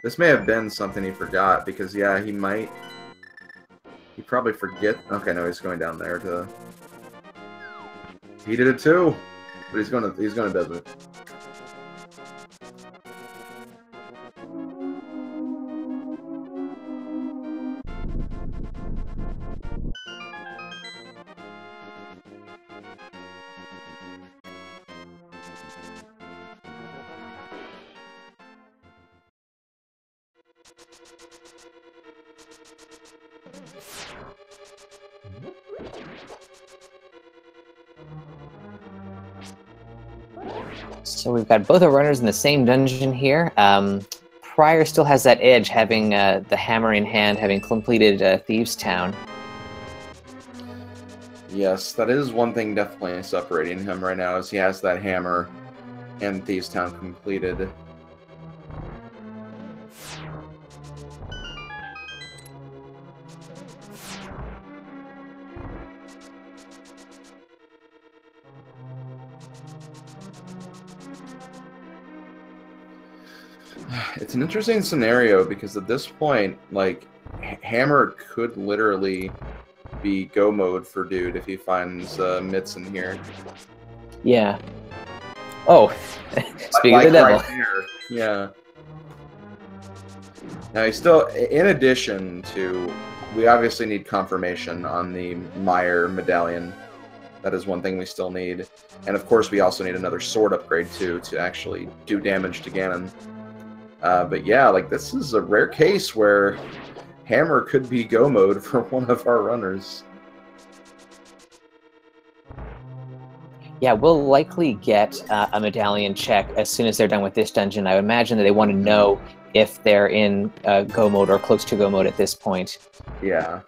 this may have been something he forgot because yeah, he might. He probably forget. Okay, no, he's going down there to. He did it too, but he's gonna desert. So we've got both our runners in the same dungeon here. prieR still has that edge, having the hammer in hand, having completed Thieves' Town. Yes, that is one thing definitely separating him right now, is he has that hammer and Thieves' Town completed. It's an interesting scenario because at this point, like, hammer could literally be go mode for Dude if he finds Mitts in here. Yeah. Oh, speaking like of the devil. Right there. Yeah. Now he's still, in addition to, we obviously need confirmation on the Meyer medallion. That is one thing we still need. And of course we also need another sword upgrade too to actually do damage to Ganon. But yeah, like, this is a rare case where hammer could be go mode for one of our runners. Yeah, we'll likely get a medallion check as soon as they're done with this dungeon. I would imagine that they want to know if they're in go mode or close to go mode at this point. Yeah.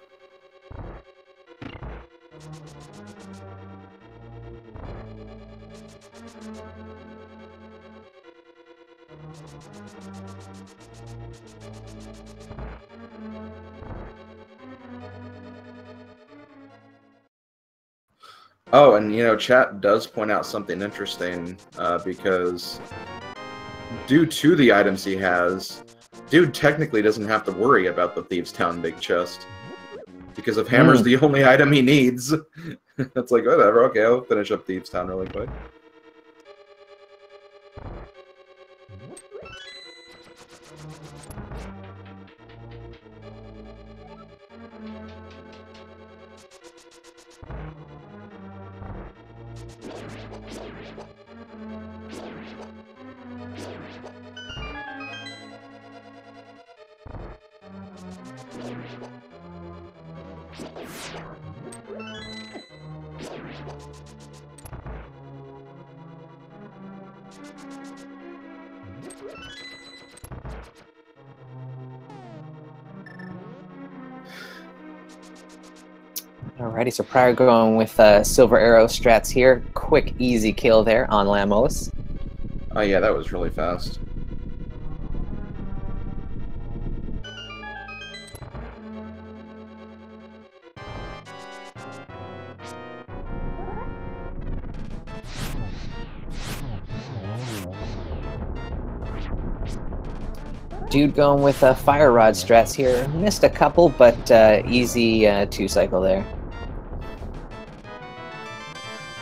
Oh, and you know, chat does point out something interesting because due to the items he has, dude technically doesn't have to worry about the Thieves' Town big chest. Because if Hammer's the only item he needs, it's like, whatever, okay, I'll finish up Thieves' Town really quick. Alrighty, so prieR going with Silver Arrow strats here. Quick, easy kill there on Lamos. Oh yeah, that was really fast. Dude going with Fire Rod strats here. Missed a couple, but easy 2-cycle there.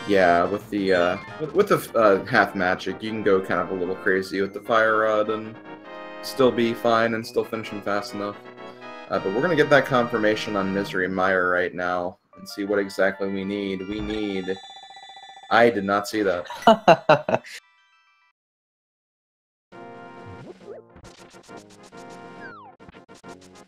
Yeah, with the half magic, you can go kind of a little crazy with the Fire Rod and still be fine and still finish him fast enough. But we're gonna get that confirmation on Misery Mire right now and see what exactly we need. We need. I did not see that.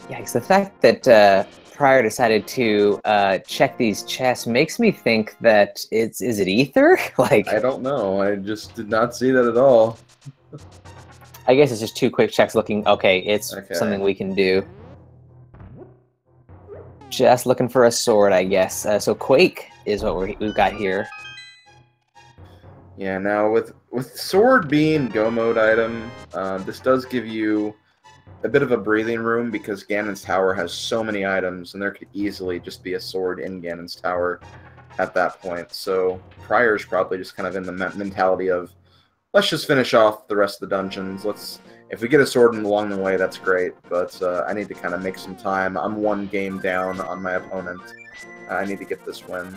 Yikes, the fact that prieR decided to check these chests makes me think that is it ether? Like, I don't know. I just did not see that at all. I guess it's just 2 quick checks looking, okay, it's something we can do. Just looking for a sword, I guess. So Quake is what we've got here. Yeah, now with sword being go mode item, this does give you a bit of a breathing room because Ganon's Tower has so many items, and there could easily just be a sword in Ganon's Tower at that point. So prieR's probably just kind of in the mentality of, let's just finish off the rest of the dungeons. If we get a sword along the way, that's great, but I need to kind of make some time. I'm 1 game down on my opponent. I need to get this win.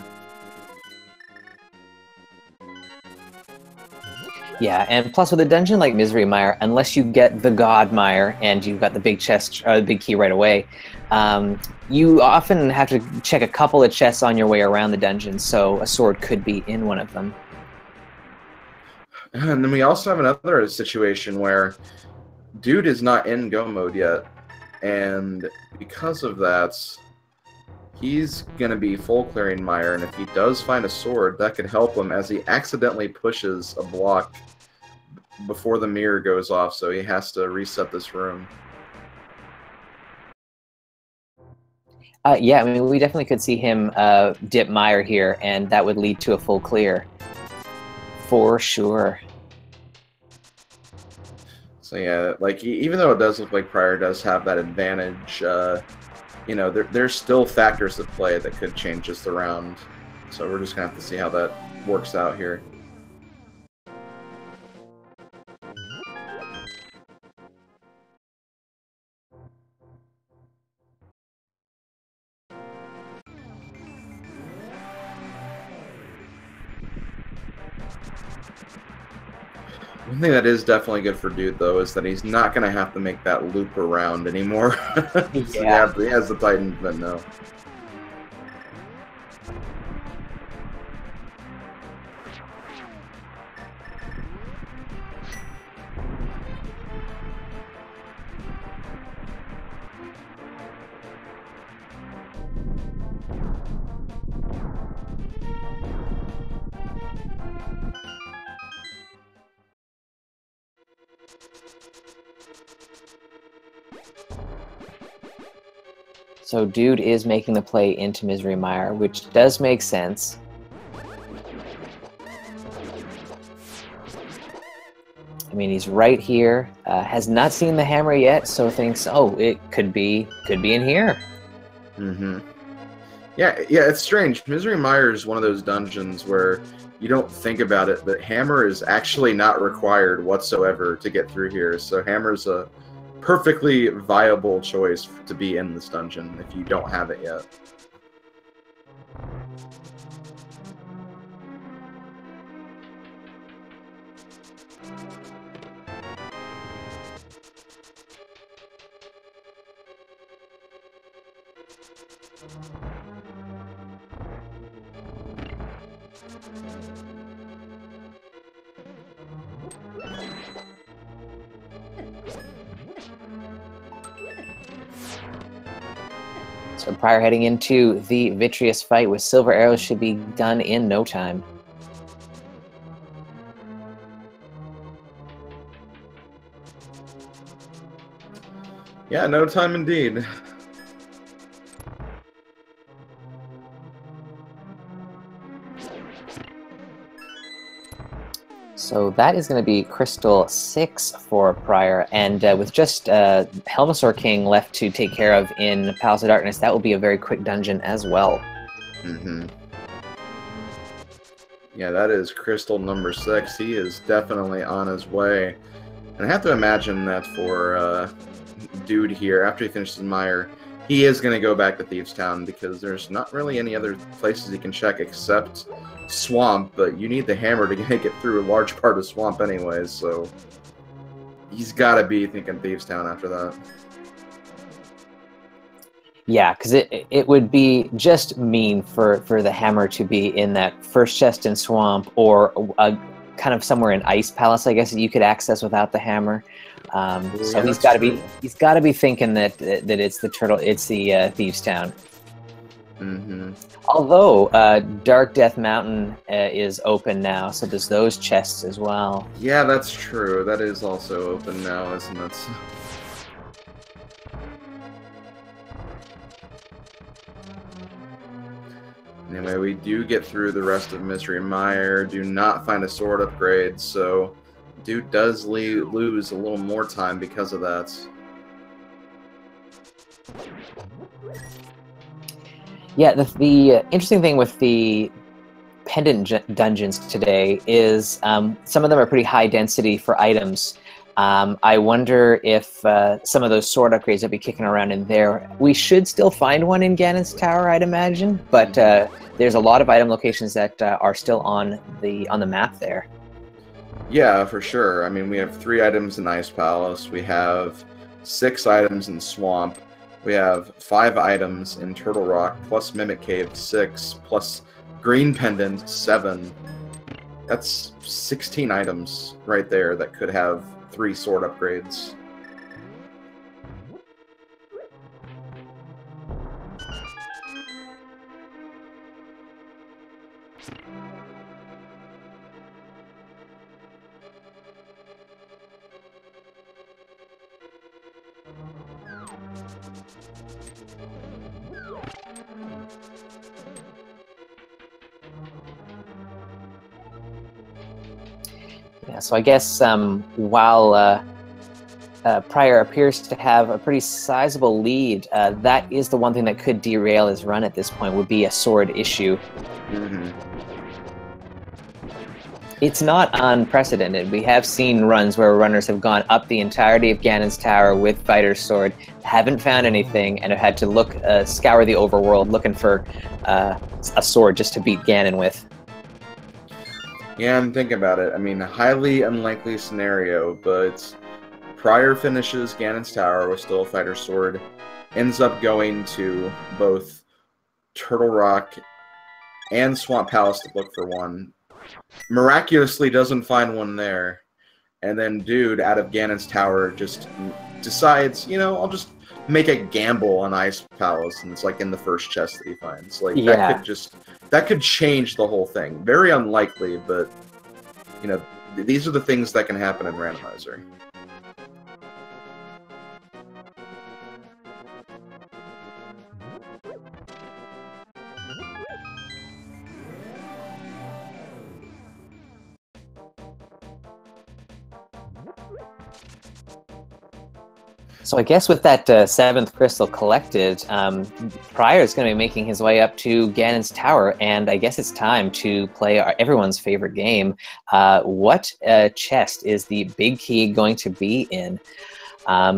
Yeah, and plus with a dungeon like Misery Mire, unless you get the God Mire and you've got the big chest, or the big key right away, you often have to check a couple of chests on your way around the dungeon, so a sword could be in one of them. And then we also have another situation where Dude is not in go mode yet, and because of that, he's going to be full clearing Mire, and if he does find a sword, that could help him as he accidentally pushes a block before the mirror goes off, so he has to reset this room. Yeah, I mean, we definitely could see him dip Mire here, and that would lead to a full clear. For sure. So yeah, like, even though it does look like prieR does have that advantage, you know, there's still factors at play that could change this around. So we're just going to have to see how that works out here. One thing that is definitely good for Dude, though, is that he's not going to have to make that loop around anymore. Yeah. He has the Titan, but no. So Dude is making the play into Misery Mire, which does make sense. I mean, he's right here, has not seen the hammer yet, so thinks, oh, it could be in here. Mm-hmm. Yeah, it's strange. Misery Mire is one of those dungeons where you don't think about it, but hammer is actually not required whatsoever to get through here. So hammer's a perfectly viable choice to be in this dungeon if you don't have it yet. So prieR heading into the Vitreous fight with silver arrows should be done in no time. Yeah, no time indeed. So that is going to be Crystal 6 for prieR, and with just Helmasaur King left to take care of in Palace of Darkness, that will be a very quick dungeon as well. Mm-hmm. Yeah, that is Crystal number 6. He is definitely on his way. And I have to imagine that for Dude here, after he finishes Mire, he is going to go back to Thieves Town because there's not really any other places he can check except Swamp, but you need the hammer to make it through a large part of Swamp anyways, so he's got to be thinking Thieves Town after that. Yeah, because it would be just mean for the hammer to be in that first chest in Swamp or kind of somewhere in Ice Palace, I guess, that you could access without the hammer. So Yeah, he's got to be thinking that it's the Thieves Town. Mm-hmm. Although Dark Death Mountain is open now, so there's those chests as well. Yeah, that's true. That is also open now, isn't it? Anyway, we do get through the rest of Misery Mire, do not find a sword upgrade, so Dude does lose a little more time because of that. Yeah, the interesting thing with the pendant dungeons today is some of them are pretty high density for items. I wonder if some of those sword upgrades will be kicking around in there. We should still find one in Ganon's Tower, I'd imagine, but there's a lot of item locations that are still on the map there. Yeah, for sure. I mean, we have 3 items in Ice Palace. We have 6 items in Swamp. We have 5 items in Turtle Rock, plus Mimic Cave 6, plus Green Pendant 7. That's 16 items right there that could have 3 sword upgrades. Yeah, so I guess while prieR appears to have a pretty sizable lead, that is the one thing that could derail his run at this point, would be a sword issue. Mm-hmm. It's not unprecedented. We have seen runs where runners have gone up the entirety of Ganon's Tower with Fighter's Sword, haven't found anything, and have had to look, scour the overworld looking for a sword just to beat Ganon with. Yeah, I'm thinking about it. I mean, a highly unlikely scenario, but prieR finishes Ganon's Tower with still a Fighter's Sword, ends up going to both Turtle Rock and Swamp Palace to look for one, miraculously doesn't find one there, and then Dude, out of Ganon's Tower, just decides, you know, I'll just make a gamble on Ice Palace, and it's like in the first chest that he finds. Like, Yeah. that could change the whole thing. Very unlikely, but, you know, these are the things that can happen in Randomizer. So I guess with that 7th crystal collected, prieR is going to be making his way up to Ganon's Tower, and I guess it's time to play everyone's favorite game. What chest is the big key going to be in?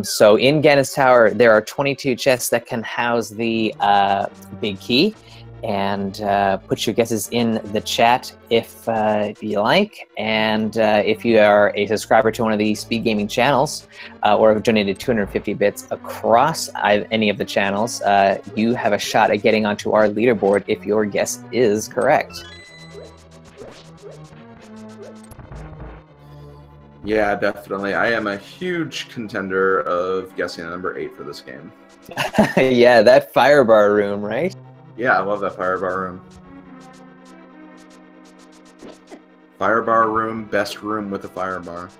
So in Ganon's Tower, there are 22 chests that can house the big key. And put your guesses in the chat if you like. And if you are a subscriber to one of the Speed Gaming channels or have donated 250 bits across any of the channels, you have a shot at getting onto our leaderboard if your guess is correct. Yeah, definitely. I am a huge contender of guessing number 8 for this game. Yeah, that fire bar room, right? Yeah, I love that fire bar room. Fire bar room, best room with a fire bar.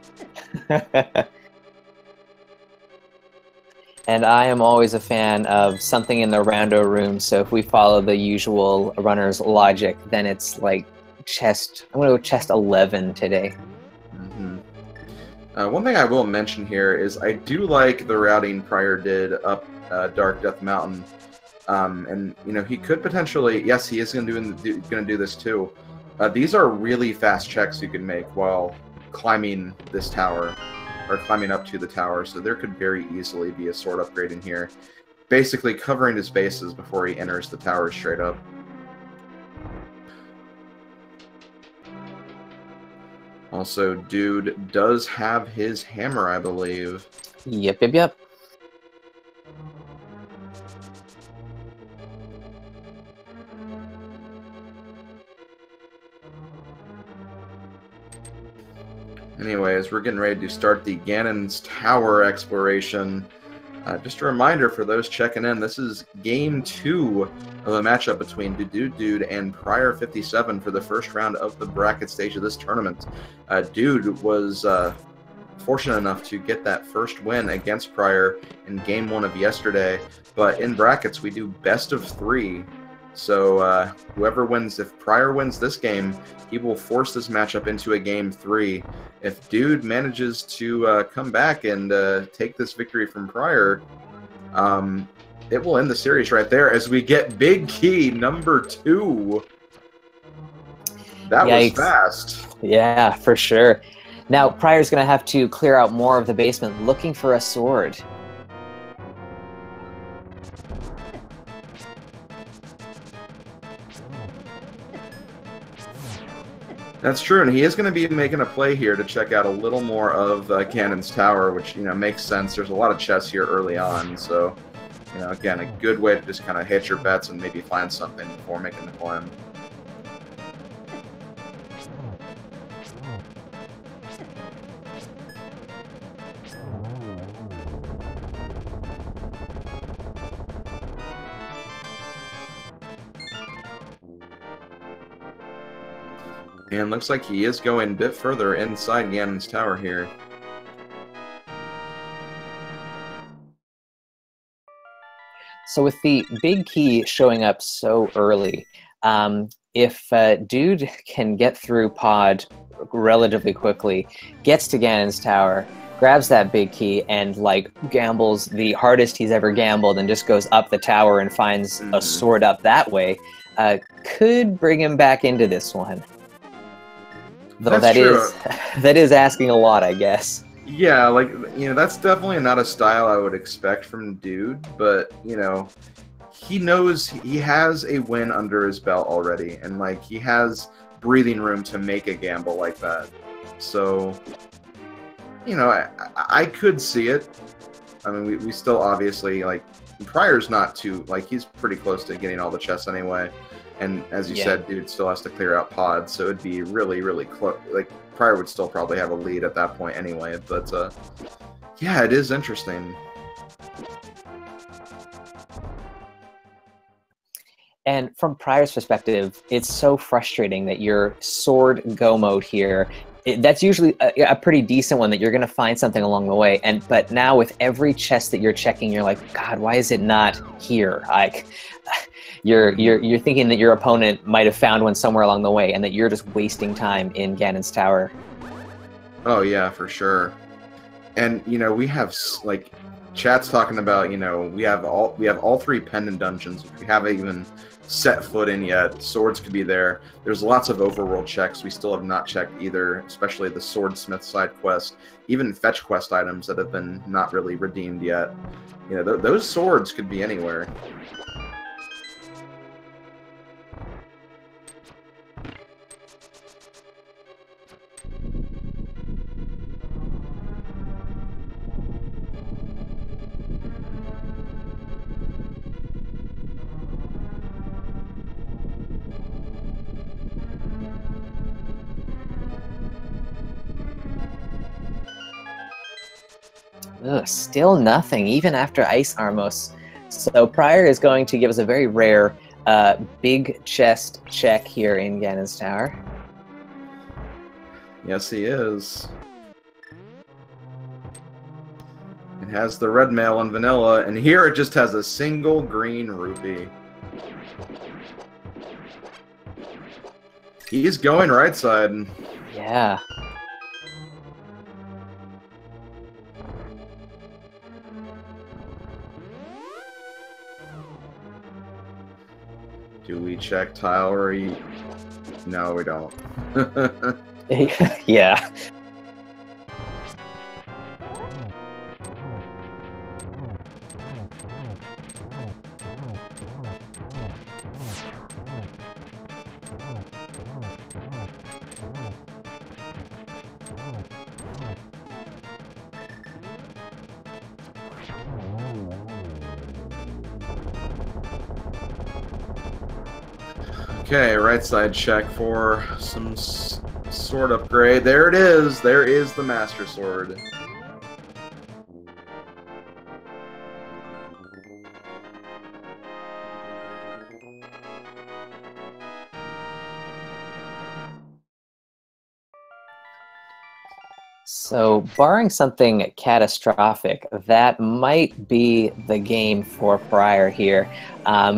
And I am always a fan of something in the rando room, so if we follow the usual runner's logic, then it's like chest, I'm going to go chest 11 today. One thing I will mention here is I do like the routing prieR did up Dark Death Mountain. And you know, he could potentially, yes, he is going to do this too. These are really fast checks you can make while climbing this tower, or climbing up to the tower. So there could very easily be a sword upgrade in here, basically covering his bases before he enters the tower straight up. Also, Dude does have his hammer, I believe. Yep. Anyways, we're getting ready to start the Ganon's Tower exploration. Just a reminder for those checking in, this is Game 2 of a matchup between Dudude and prieR57 for the first round of the bracket stage of this tournament. Dude was fortunate enough to get that first win against prieR in Game 1 of yesterday, but in brackets we do best of 3. So whoever wins, if prieR wins this game, he will force this matchup into a Game 3. If Dude manages to come back and take this victory from prieR, it will end the series right there as we get big key number 2. That was fast. Yeah, for sure. Now, prieR's going to have to clear out more of the basement looking for a sword. That's true, and he is going to be making a play here to check out a little more of Ganon's Tower, which, you know, makes sense. There's a lot of chests here early on, so, you know, again, a good way to just kind of hit your bets and maybe find something before making the climb. And looks like he is going a bit further inside Ganon's Tower here. So with the big key showing up so early, if Dude can get through pod relatively quickly, gets to Ganon's Tower, grabs that big key, and like gambles the hardest he's ever gambled and just goes up the tower and finds a sword up that way, could bring him back into this one. Though that is asking a lot, I guess. Yeah, like, you know, that's definitely not a style I would expect from Dude, but, you know, he knows he has a win under his belt already, and, like, he has breathing room to make a gamble like that. So, you know, I could see it. I mean, we still obviously, like, prieR's not too, like, he's pretty close to getting all the chests anyway. And as you said, Dude still has to clear out pods, so it'd be really, really close. Like, prieR would still probably have a lead at that point anyway. But, yeah, it is interesting. And from prieR's perspective, it's so frustrating that your sword go mode here, that's usually a pretty decent one that you're going to find something along the way. But now with every chest that you're checking, you're like, God, why is it not here? Like, you're thinking that your opponent might have found one somewhere along the way, and that you're just wasting time in Ganon's Tower. Oh yeah, for sure. And you know, we have like Chat's talking about, you know, we have all three pendant dungeons. We haven't even set foot in yet. Swords could be there. There's lots of overworld checks we still have not checked either, especially the swordsmith side quest, even fetch quest items that have been not really redeemed yet. You know, those swords could be anywhere. Ugh, still nothing, even after Ice Armos. So prieR is going to give us a very rare big chest check here in Ganon's Tower. Yes, he is. It has the red mail and vanilla, and here it just has a single green rupee. He's going right side. Yeah. Do we check tile or eat? No, we don't. Yeah. Okay, right side check for some sword upgrade. There it is. There is the Master Sword. So, barring something catastrophic, that might be the game for prieR here.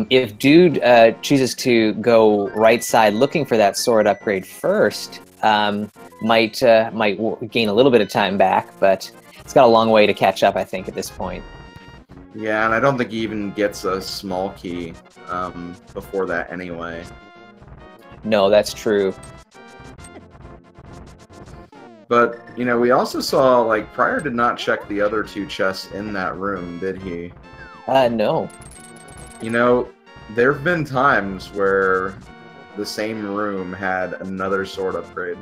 If Dude chooses to go right side looking for that sword upgrade first, might gain a little bit of time back, but it's got a long way to catch up, I think, at this point. Yeah, and I don't think he even gets a small key before that anyway. No, that's true. But, you know, we also saw, like, prieR did not check the other two chests in that room, did he? No. You know, there have been times where the same room had another sword upgrade.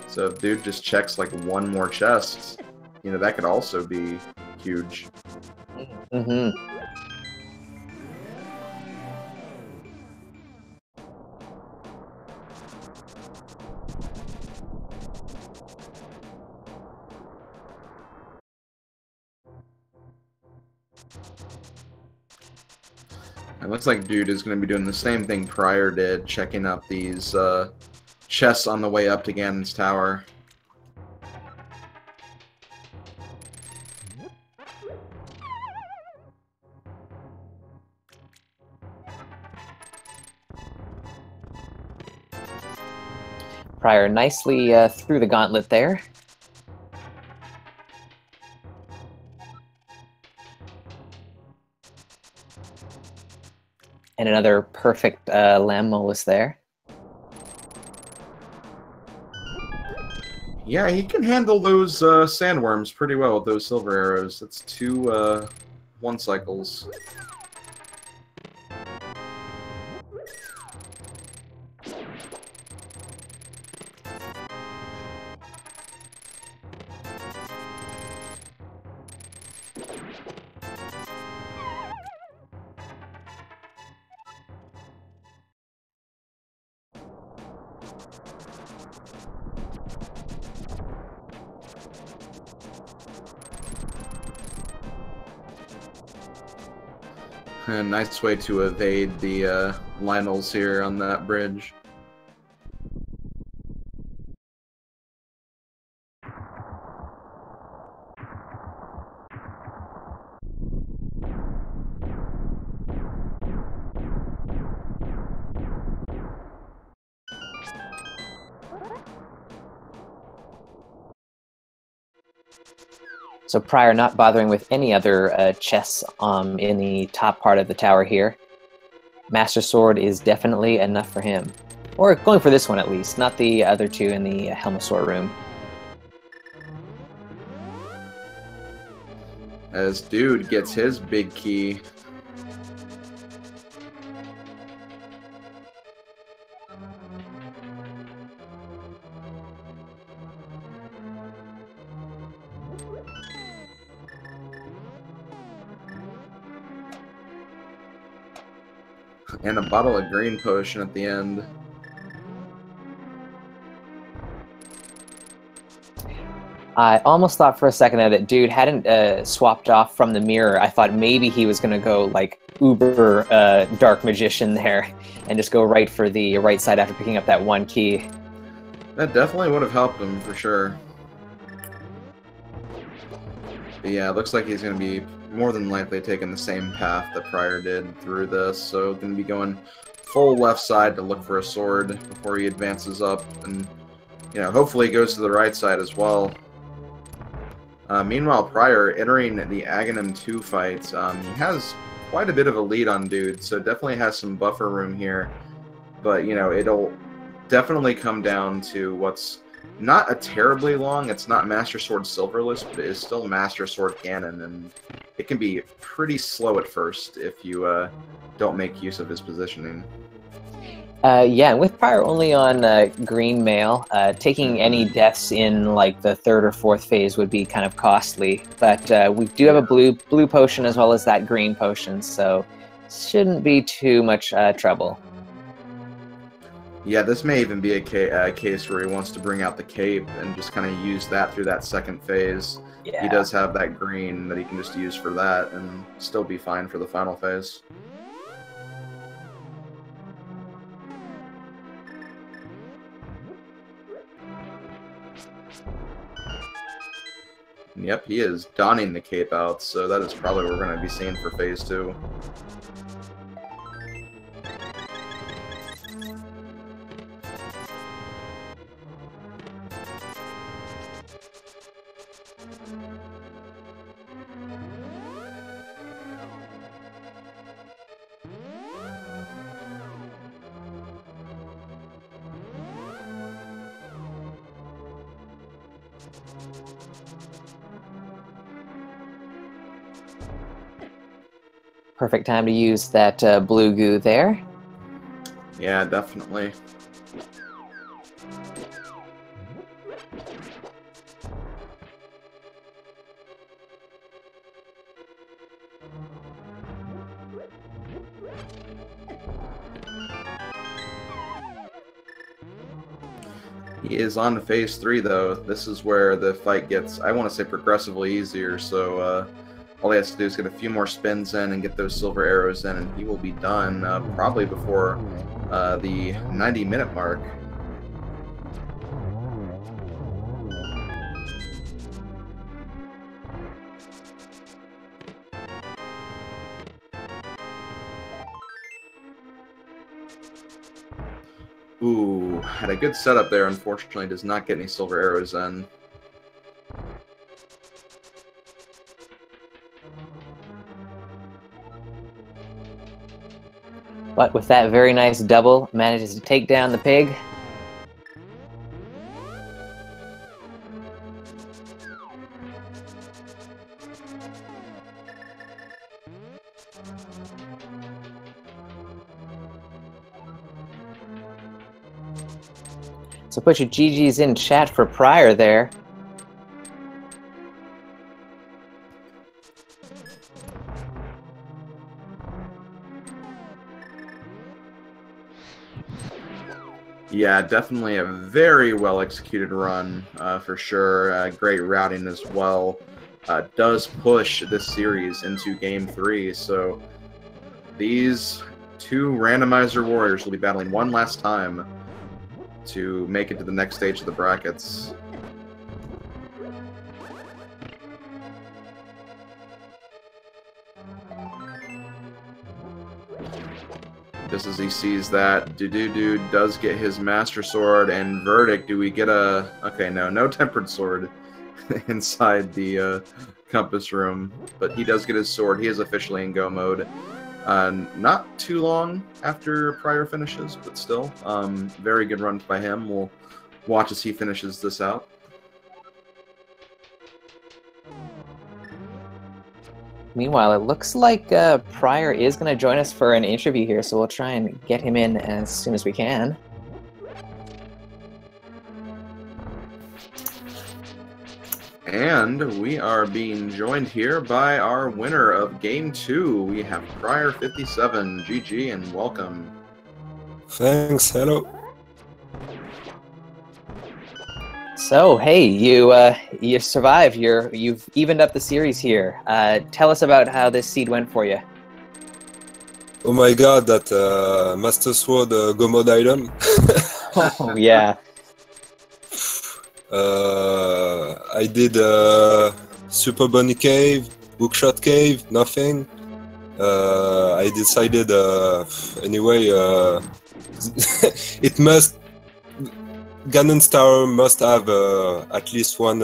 So if Dude just checks, like, one more chest, you know, that could also be huge. Mm-hmm. It looks like Dude is going to be doing the same thing prieR did, checking out these chests on the way up to Ganon's Tower. prieR nicely threw the gauntlet there. And another perfect Lamb-Molus there. Yeah, he can handle those sandworms pretty well with those silver arrows. That's two one cycles. A nice way to evade the Lionels here on that bridge. So prieR not bothering with any other chests in the top part of the tower here. Master Sword is definitely enough for him. Or going for this one at least, not the other two in the Helmasaur room. As Dude gets his big key. And a bottle of green potion at the end. I almost thought for a second that Dude hadn't swapped off from the mirror. I thought maybe he was going to go like uber dark magician there and just go right for the right side after picking up that one key. That definitely would have helped him for sure. But yeah, it looks like he's going to be more than likely taking the same path that prieR did through this. So going to be going full left side to look for a sword before he advances up. And, you know, hopefully he goes to the right side as well. Meanwhile, prieR entering the Aghanim 2 fight, he has quite a bit of a lead on Dude, so definitely has some buffer room here. But, you know, it'll definitely come down to what's not a terribly long, it's not Master Sword Silverless, but it is still Master Sword Ganon, and it can be pretty slow at first if you don't make use of his positioning. Yeah, with prieR only on green mail, taking any deaths in like the third or fourth phase would be kind of costly. But we do have a blue potion as well as that green potion, so shouldn't be too much trouble. Yeah, this may even be a case where he wants to bring out the cape and just kind of use that through that second phase. Yeah. He does have that green that he can just use for that and still be fine for the final phase. Yep, he is donning the cape out, so that is probably what we're going to be seeing for phase 2. Perfect time to use that blue goo there. Yeah, definitely. He is on to phase 3, though. This is where the fight gets, I want to say, progressively easier, so all he has to do is get a few more spins in and get those silver arrows in, and he will be done probably before the 90-minute mark. Ooh, had a good setup there. Unfortunately, does not get any silver arrows in. But with that very nice double, manages to take down the pig. So put your GGs in chat for prieR there. Yeah, definitely a very well executed run for sure. Great routing as well. Does push this series into Game 3, so these two Randomizer warriors will be battling one last time to make it to the next stage of the brackets. Just as he sees that, Dudude does get his Master Sword, and Verdict, do we get a... Okay, no Tempered Sword. inside the compass room. But he does get his sword. He is officially in go mode. Not too long after prieR finishes, but still, very good run by him. We'll watch as he finishes this out. Meanwhile, it looks like prieR is going to join us for an interview here, so we'll try and get him in as soon as we can. And we are being joined here by our winner of Game 2. We have prieR57. GG and welcome. Thanks, hello. So, hey, you survived. You've evened up the series here. Tell us about how this seed went for you. Oh my god, that Master Sword Go Mode item. Oh, yeah. I did Super Bunny Cave, Bookshot Cave, nothing. I decided anyway. It must. Ganon's Tower must have at least one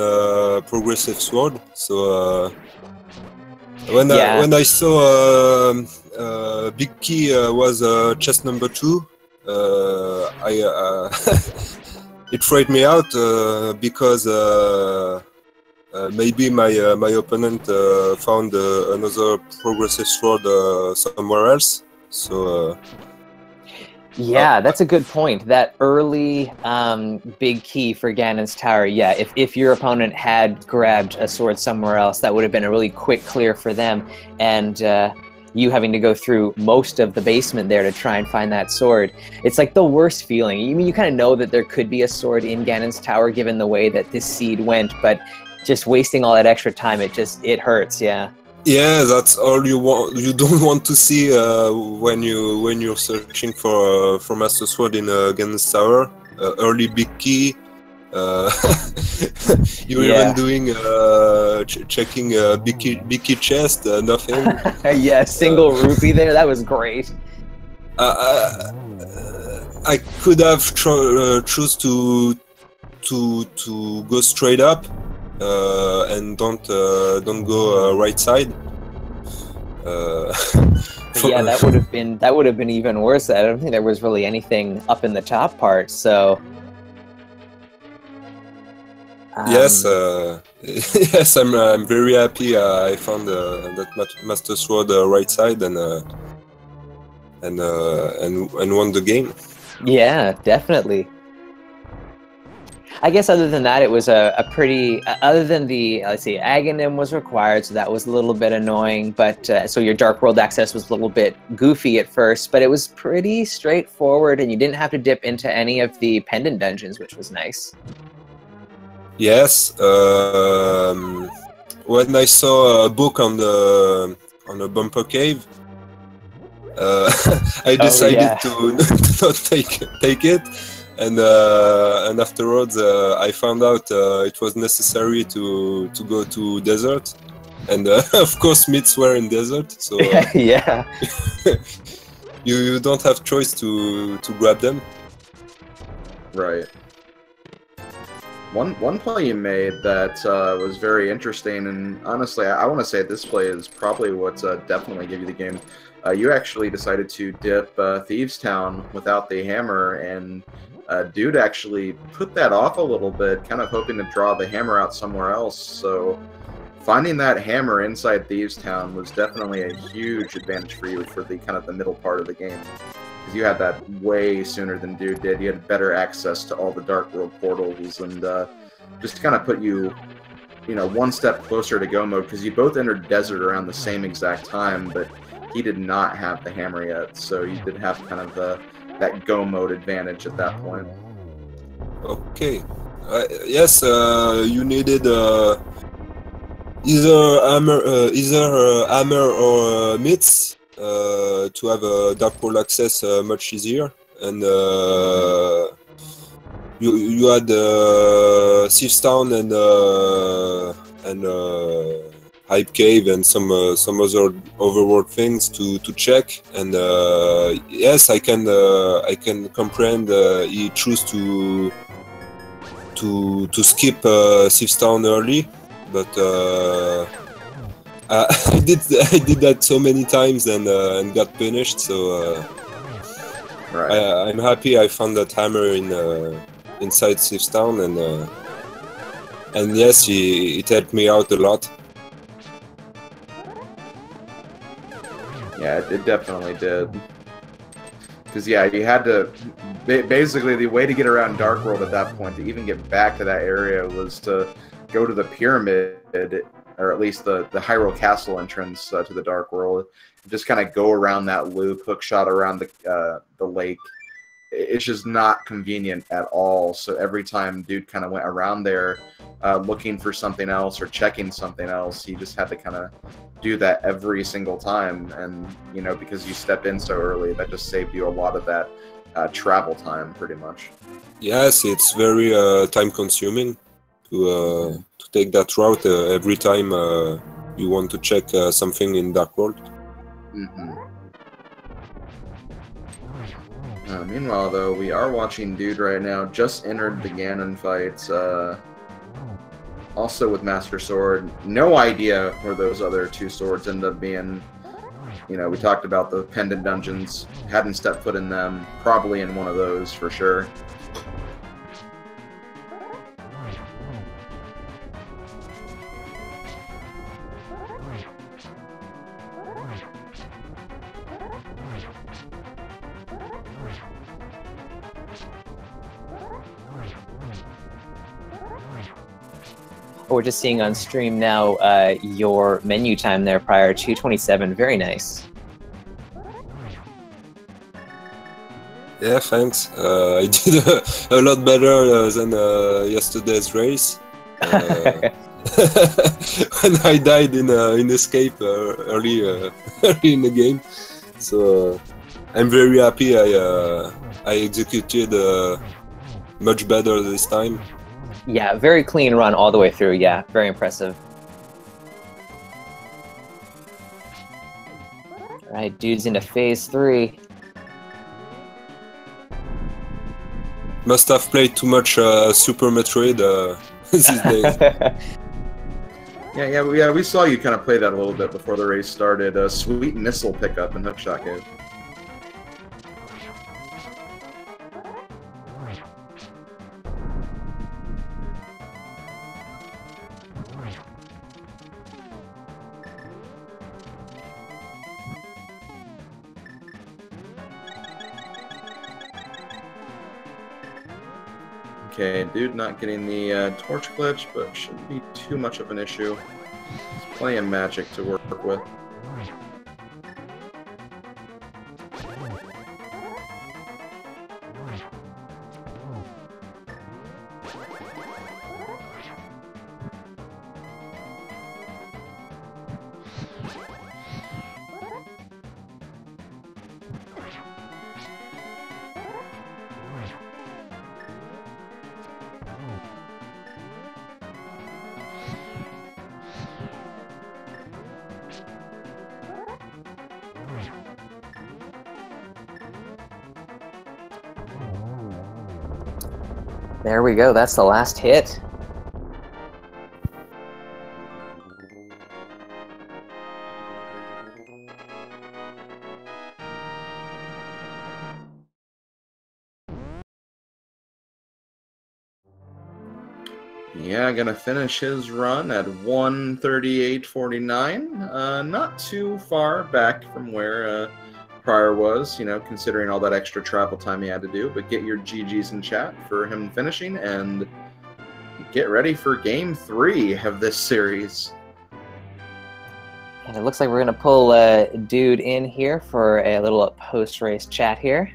progressive sword. So when I saw Big Key was chest number 2, it freaked me out because maybe my opponent found another progressive sword somewhere else. So. Yeah, that's a good point. That early Big Key for Ganon's Tower, yeah, if your opponent had grabbed a sword somewhere else, that would have been a really quick clear for them, and you having to go through most of the basement there to try and find that sword. It's like the worst feeling. I mean, you kind of know that there could be a sword in Ganon's Tower given the way that this seed went, but just wasting all that extra time, it hurts, yeah. Yeah, that's all you want. You don't want to see when you're searching for Master Sword in Ganon's Tower. Early Big Key. You're even doing checking Big Key chest. Nothing. Yeah, single rupee there. That was great. I could have choose to go straight up. And don't go right side. Yeah, that would have been even worse. I don't think there was really anything up in the top part. So yes, yes, I'm very happy. I found that Master Sword right side and won the game. Yeah, definitely. I guess other than that, it was a pretty, other than the, let's see, Aghanim was required, so that was a little bit annoying, but, so your Dark World access was a little bit goofy at first, but it was pretty straightforward, and you didn't have to dip into any of the pendant dungeons, which was nice. Yes, when I saw a book on the bumper cave, I decided to not take it. And afterwards, I found out it was necessary to go to desert, and of course, myths were in desert. So yeah, you don't have choice to grab them. Right. One play you made that was very interesting, and honestly, I want to say this play is probably what's definitely give you the game. You actually decided to dip Thieves Town without the hammer, and Dude actually put that off a little bit, kind of hoping to draw the hammer out somewhere else. So finding that hammer inside Thieves Town was definitely a huge advantage for you for the kind of the middle part of the game, because you had that way sooner than Dude did. You had better access to all the Dark World portals, and just kind of put you, one step closer to go mode, because you both entered desert around the same exact time, but he did not have the hammer yet, so you did have kind of that go mode advantage at that point. Okay. Yes, you needed either hammer or myths to have Dark World access much easier, and you had Thieves Town and Hype Cave and some other overworld things to check, and yes, I can comprehend he chose to to skip Thiefstown early, but I did that so many times and got punished. So Right. I'm happy I found that hammer inside Thiefstown, and yes, it helped me out a lot. Yeah, it definitely did. Because, yeah, you had to... Basically, the way to get around Dark World at that point, to even get back to that area, was to go to the pyramid, or at least the Hyrule Castle entrance to the Dark World. Just kind of go around that loop, hook shot around the lake. It's just not convenient at all. So every time Dude kind of went around there looking for something else or checking something else, he just had to kind of do that every single time. And, you know, because you step in so early, that just saved you a lot of that travel time, pretty much. Yes, it's very time consuming to take that route every time you want to check something in Dark World. Mm-hmm. Meanwhile, though, we are watching Dude right now. Just entered the Ganon fight, also with Master Sword. No idea where those other two swords end up being. You know, we talked about the pendant dungeons. Hadn't stepped foot in them. Probably in one of those for sure. We're just seeing on stream now your menu time there prior to 27. Very nice. Yeah, thanks. I did a lot better than yesterday's race. When I died in Escape early in the game. So I'm very happy I executed much better this time. Yeah, very clean run all the way through. Yeah, very impressive. All right, Dude's into phase 3. Must have played too much Super Metroid these days. Yeah, we saw you kind of play that a little bit before the race started. A sweet missile pickup in Hookshot Cave. Okay, Dude not getting the torch glitch, but shouldn't be too much of an issue. There's plenty of magic to work with. There we go. That's the last hit. Yeah, gonna finish his run at 1:38.49. Not too far back from where prieR was, you know, considering all that extra travel time he had to do. But get your GGs in chat for him finishing, and get ready for Game 3 of this series. And it looks like we're going to pull Dude in here for a little post-race chat here.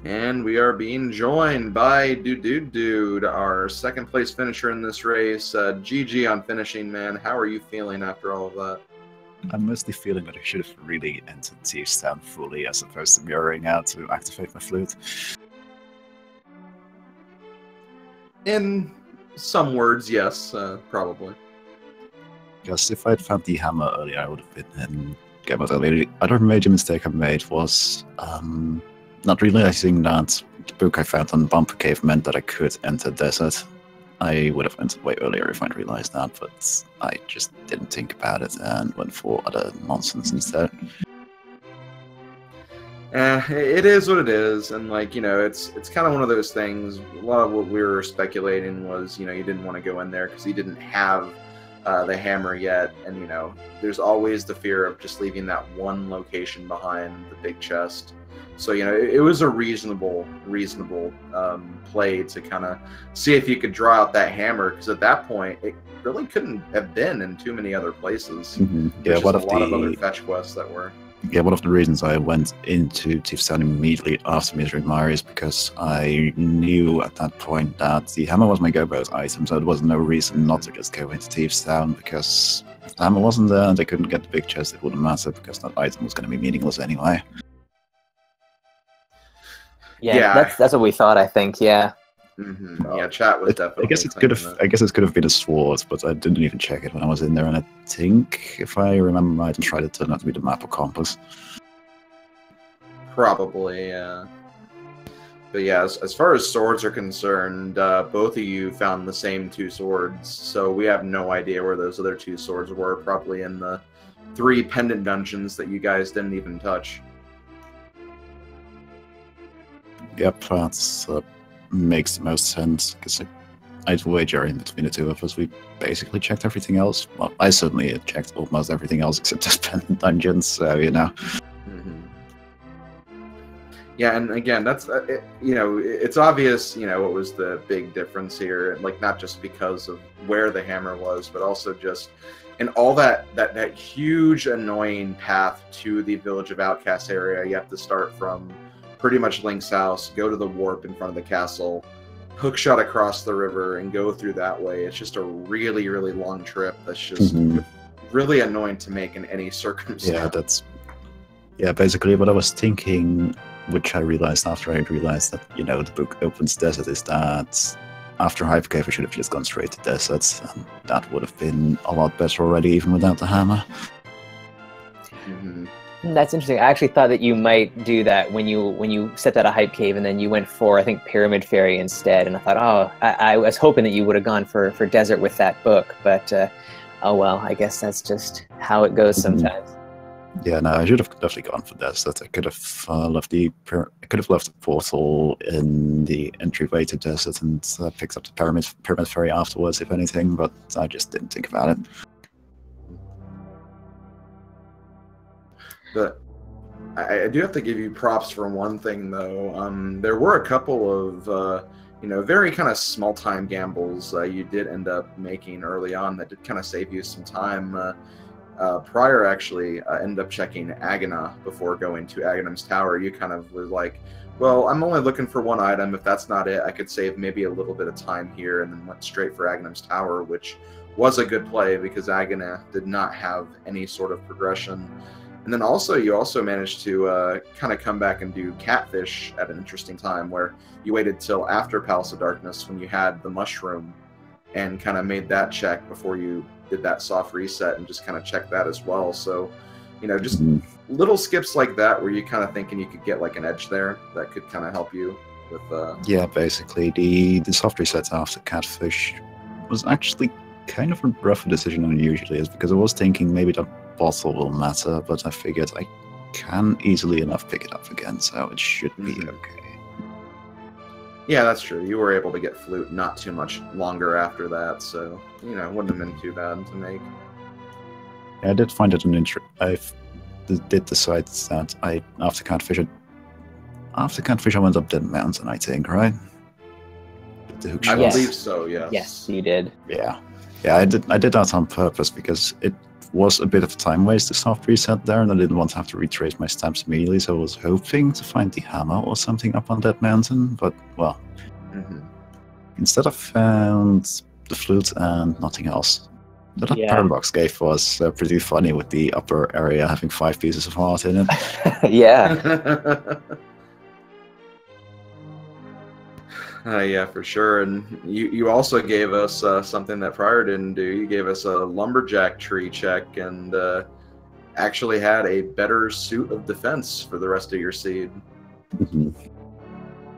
And we are being joined by Dudude, our second place finisher in this race. GG on finishing, man. How are you feeling after all of that? I'm mostly feeling that I should have really entered Thiefstown fully as opposed to mirroring out to activate my flute. In some words, yes, probably. Because if I'd found the hammer earlier, I would have been in game mode earlier. The other major mistake I made was not realizing that the book I found on Bumper Cave meant that I could enter desert. I would have entered way earlier if I'd realized that, but I just didn't think about it and went for other nonsense instead. It is what it is, and like, you know, it's kind of one of those things. A lot of what we were speculating was, you know, you didn't want to go in there because you didn't have the hammer yet, and you know, there's always the fear of just leaving that one location behind the big chest. So, you know, it was a reasonable play to kind of see if you could draw out that hammer, because at that point it really couldn't have been in too many other places. Mm-hmm. There's just a lot of other fetch quests that were. Yeah, one of the reasons I went into Thief's Town immediately after Misery Mire is because I knew at that point that the hammer was my go-boat item, so there was no reason not to just go into Thief's Town, because if the hammer wasn't there and they couldn't get the big chest, it wouldn't matter, because that item was going to be meaningless anyway. Yeah, that's what we thought, I think, yeah. Mm-hmm. Yeah, chat was definitely. I guess it could have been a sword, but I didn't even check it when I was in there, and I think, if I remember right, and tried it turned out to be the map or compass. Probably, yeah. But yeah, as far as swords are concerned, both of you found the same 2 swords, so we have no idea where those other 2 swords were. Probably in the 3 pendant dungeons that you guys didn't even touch. Yep, that's makes the most sense, because I'd wager in between the 2 of us, we basically checked everything else. Well, I certainly had checked almost everything else except those pendant dungeons, so, you know. Mm-hmm. Yeah, and again, that's, you know, it's obvious, you know, what was the big difference here, like, not just because of where the hammer was, but also just in all that huge, annoying path to the Village of Outcasts area. You have to start from pretty much Link's house, go to the warp in front of the castle, hookshot across the river, and go through that way. It's just a really, really long trip that's just really annoying to make in any circumstance. Yeah, basically what I was thinking, which I realized after I realized that, you know, the book opens desert, is that after Hypercave I should have just gone straight to deserts, and that would have been a lot better already, even without the hammer. Mm-hmm. That's interesting. I actually thought that you might do that when you set that a hype cave, and then you went for, I think, Pyramid Fairy instead. And I thought, oh, I was hoping that you would have gone for desert with that book, but oh well, I guess that's just how it goes sometimes. Yeah, no, I should have definitely gone for desert. I could have left the portal in the entryway to desert and picked up the Pyramid Fairy afterwards, if anything. But I just didn't think about it. But I do have to give you props for one thing, though. There were a couple of, you know, very kind of small-time gambles you did end up making early on that did kind of save you some time. prieR actually ended up checking Agana before going to Aghanim's Tower. You kind of was like, well, I'm only looking for 1 item. If that's not it, I could save maybe a little bit of time here, and then went straight for Aghanim's Tower, which was a good play because Agana did not have any sort of progression. And then also, you also managed to kind of come back and do Catfish at an interesting time, where you waited till after Palace of Darkness when you had the mushroom and kind of made that check before you did that soft reset and just kind of checked that as well. So, you know, just little skips like that where you kind of thinking you could get like an edge there that could kind of help you with... Yeah, basically, the soft reset after Catfish was actually kind of a rougher decision than it usually is, because I was thinking maybe that bottle will matter, but I figured I can easily enough pick it up again, so it should be okay. Yeah, that's true. You were able to get Flute not too much longer after that, so, you know, it wouldn't have been too bad to make. Yeah, I did find it an I did decide that after Catfish I went up Dead Mountain, I think, right? I believe so, yes. Yes, you did. Yeah, I did that on purpose because it was a bit of a time waste to soft reset there, and I didn't want to have to retrace my steps immediately, so I was hoping to find the hammer or something up on that mountain, but, well, instead I found the flute and nothing else. That paradox cave was pretty funny, with the upper area having 5 pieces of heart in it. Yeah. Yeah, for sure. And you also gave us something that prieR didn't do. You gave us a lumberjack tree check and actually had a better suit of defense for the rest of your seed. Mhm.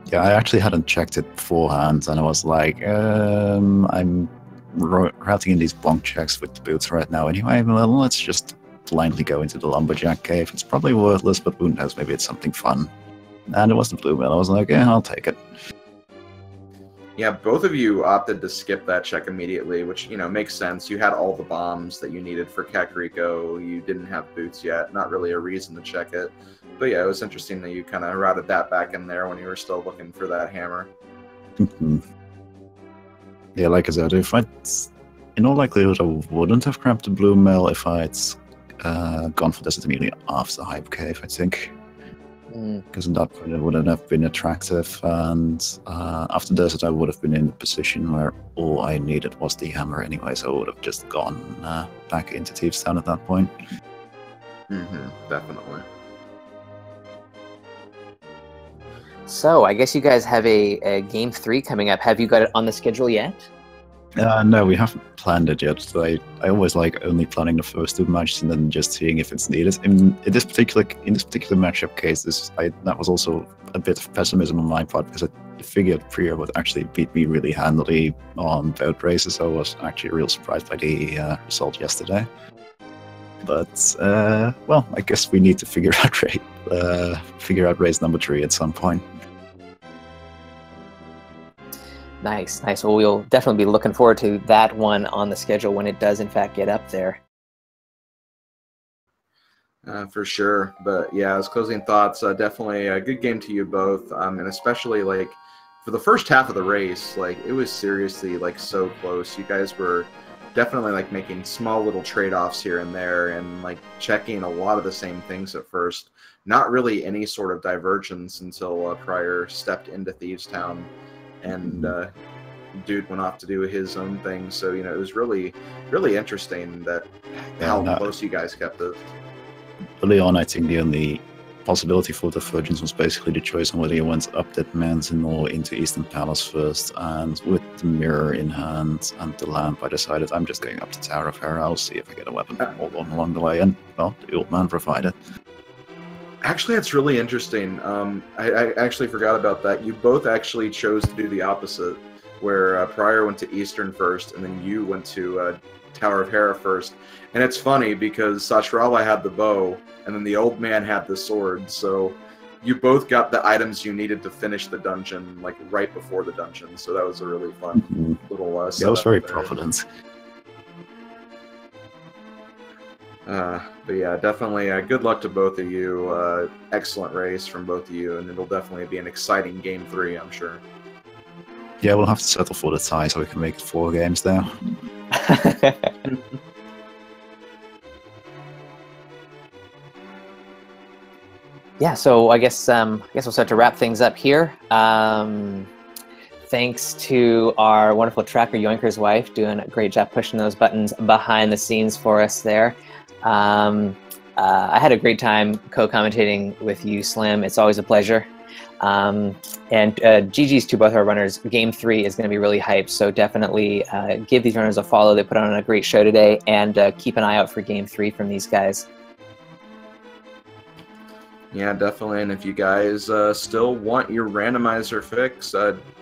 Yeah, I actually hadn't checked it beforehand, and I was like, I'm routing in these bonk checks with the boots right now anyway. Well, let's just blindly go into the lumberjack cave. It's probably worthless, but who knows? Maybe it's something fun. And it was the blue mill. I was like, yeah, I'll take it. Yeah, both of you opted to skip that check immediately, which, you know, makes sense. You had all the bombs that you needed for Kakariko. You didn't have boots yet. Not really a reason to check it. But yeah, it was interesting that you kind of routed that back in there when you were still looking for that hammer. Yeah, like I said, if I'd, in all likelihood, I wouldn't have grabbed the blue mill if I'd gone for this immediately after Hype Cave, I think. Because that wouldn't have been attractive, and after Desert I would have been in a position where all I needed was the hammer anyway, so I would have just gone back into Thieves Town at that point. Definitely. So I guess you guys have a game 3 coming up. Have you got it on the schedule yet? No, we haven't planned it yet. So I always like only planning the first 2 matches and then just seeing if it's needed. In this particular matchup case, that was also a bit of pessimism on my part, because I figured prieR would actually beat me really handily on both races. So I was actually real surprised by the result yesterday. But well, I guess we need to figure out race number 3 at some point. Nice, nice. Well, we'll definitely be looking forward to that one on the schedule when it does, in fact, get up there. For sure. But yeah, as closing thoughts, definitely a good game to you both. And especially, like, for the first half of the race, like, it was seriously, like, so close. You guys were definitely, like, making small little trade-offs here and there and, like, checking a lot of the same things at first. Not really any sort of divergence until prieR stepped into Thieves Town. And Dude went off to do his own thing, so you know it was really, really interesting that how close you guys kept it. Early on, I think the only possibility for divergence was basically the choice on whether you went up that mountain or into Eastern Palace first. And with the mirror in hand and the lamp, I decided I'm just going up to Tower of Hera. I'll see if I get a weapon along the way, and well, the old man provided. Actually, that's really interesting. I actually forgot about that. You both actually chose to do the opposite, where prieR went to Eastern first, and then you went to Tower of Hera first. And it's funny because Sashrala had the bow, and then the old man had the sword. So you both got the items you needed to finish the dungeon, like right before the dungeon. So that was a really fun little setup. That was very provident. But yeah, definitely good luck to both of you. Excellent race from both of you, and it'll definitely be an exciting game 3, I'm sure. Yeah, we'll have to settle for the tie so we can make it 4 games now. Yeah, so I guess we'll start to wrap things up here. Thanks to our wonderful tracker, Yoinker's wife, doing a great job pushing those buttons behind the scenes for us there. I had a great time co-commentating with you, Slim. It's always a pleasure. And GG's to both our runners. Game 3 is going to be really hyped, so definitely give these runners a follow. They put on a great show today, and keep an eye out for Game 3 from these guys. Yeah, definitely. And if you guys still want your randomizer fix,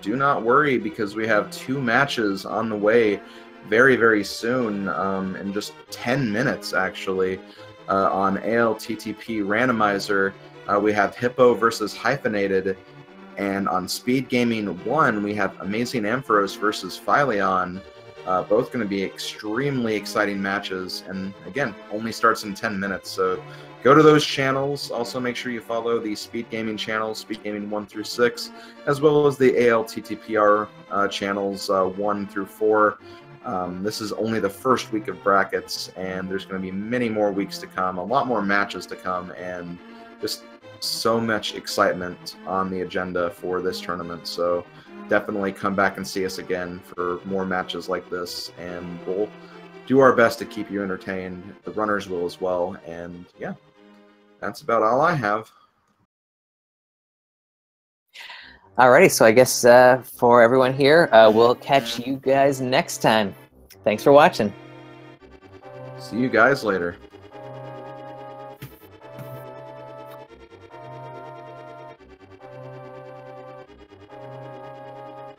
do not worry, because we have 2 matches on the way very, very soon, in just 10 minutes, actually, on ALTTP Randomizer. We have Hippo versus Hyphenated, and on Speed Gaming 1, we have Amazing Ampharos versus Phyleon. Both going to be extremely exciting matches, and again, only starts in 10 minutes, so go to those channels. Also, make sure you follow the Speed Gaming channels, Speed Gaming 1 through 6, as well as the ALTTPR channels 1 through 4. This is only the first week of brackets, and there's going to be many more weeks to come, a lot more matches to come, and just so much excitement on the agenda for this tournament. So definitely come back and see us again for more matches like this, and we'll do our best to keep you entertained. The runners will as well, and yeah, that's about all I have. Alrighty, so I guess for everyone here, we'll catch you guys next time. Thanks for watching. See you guys later.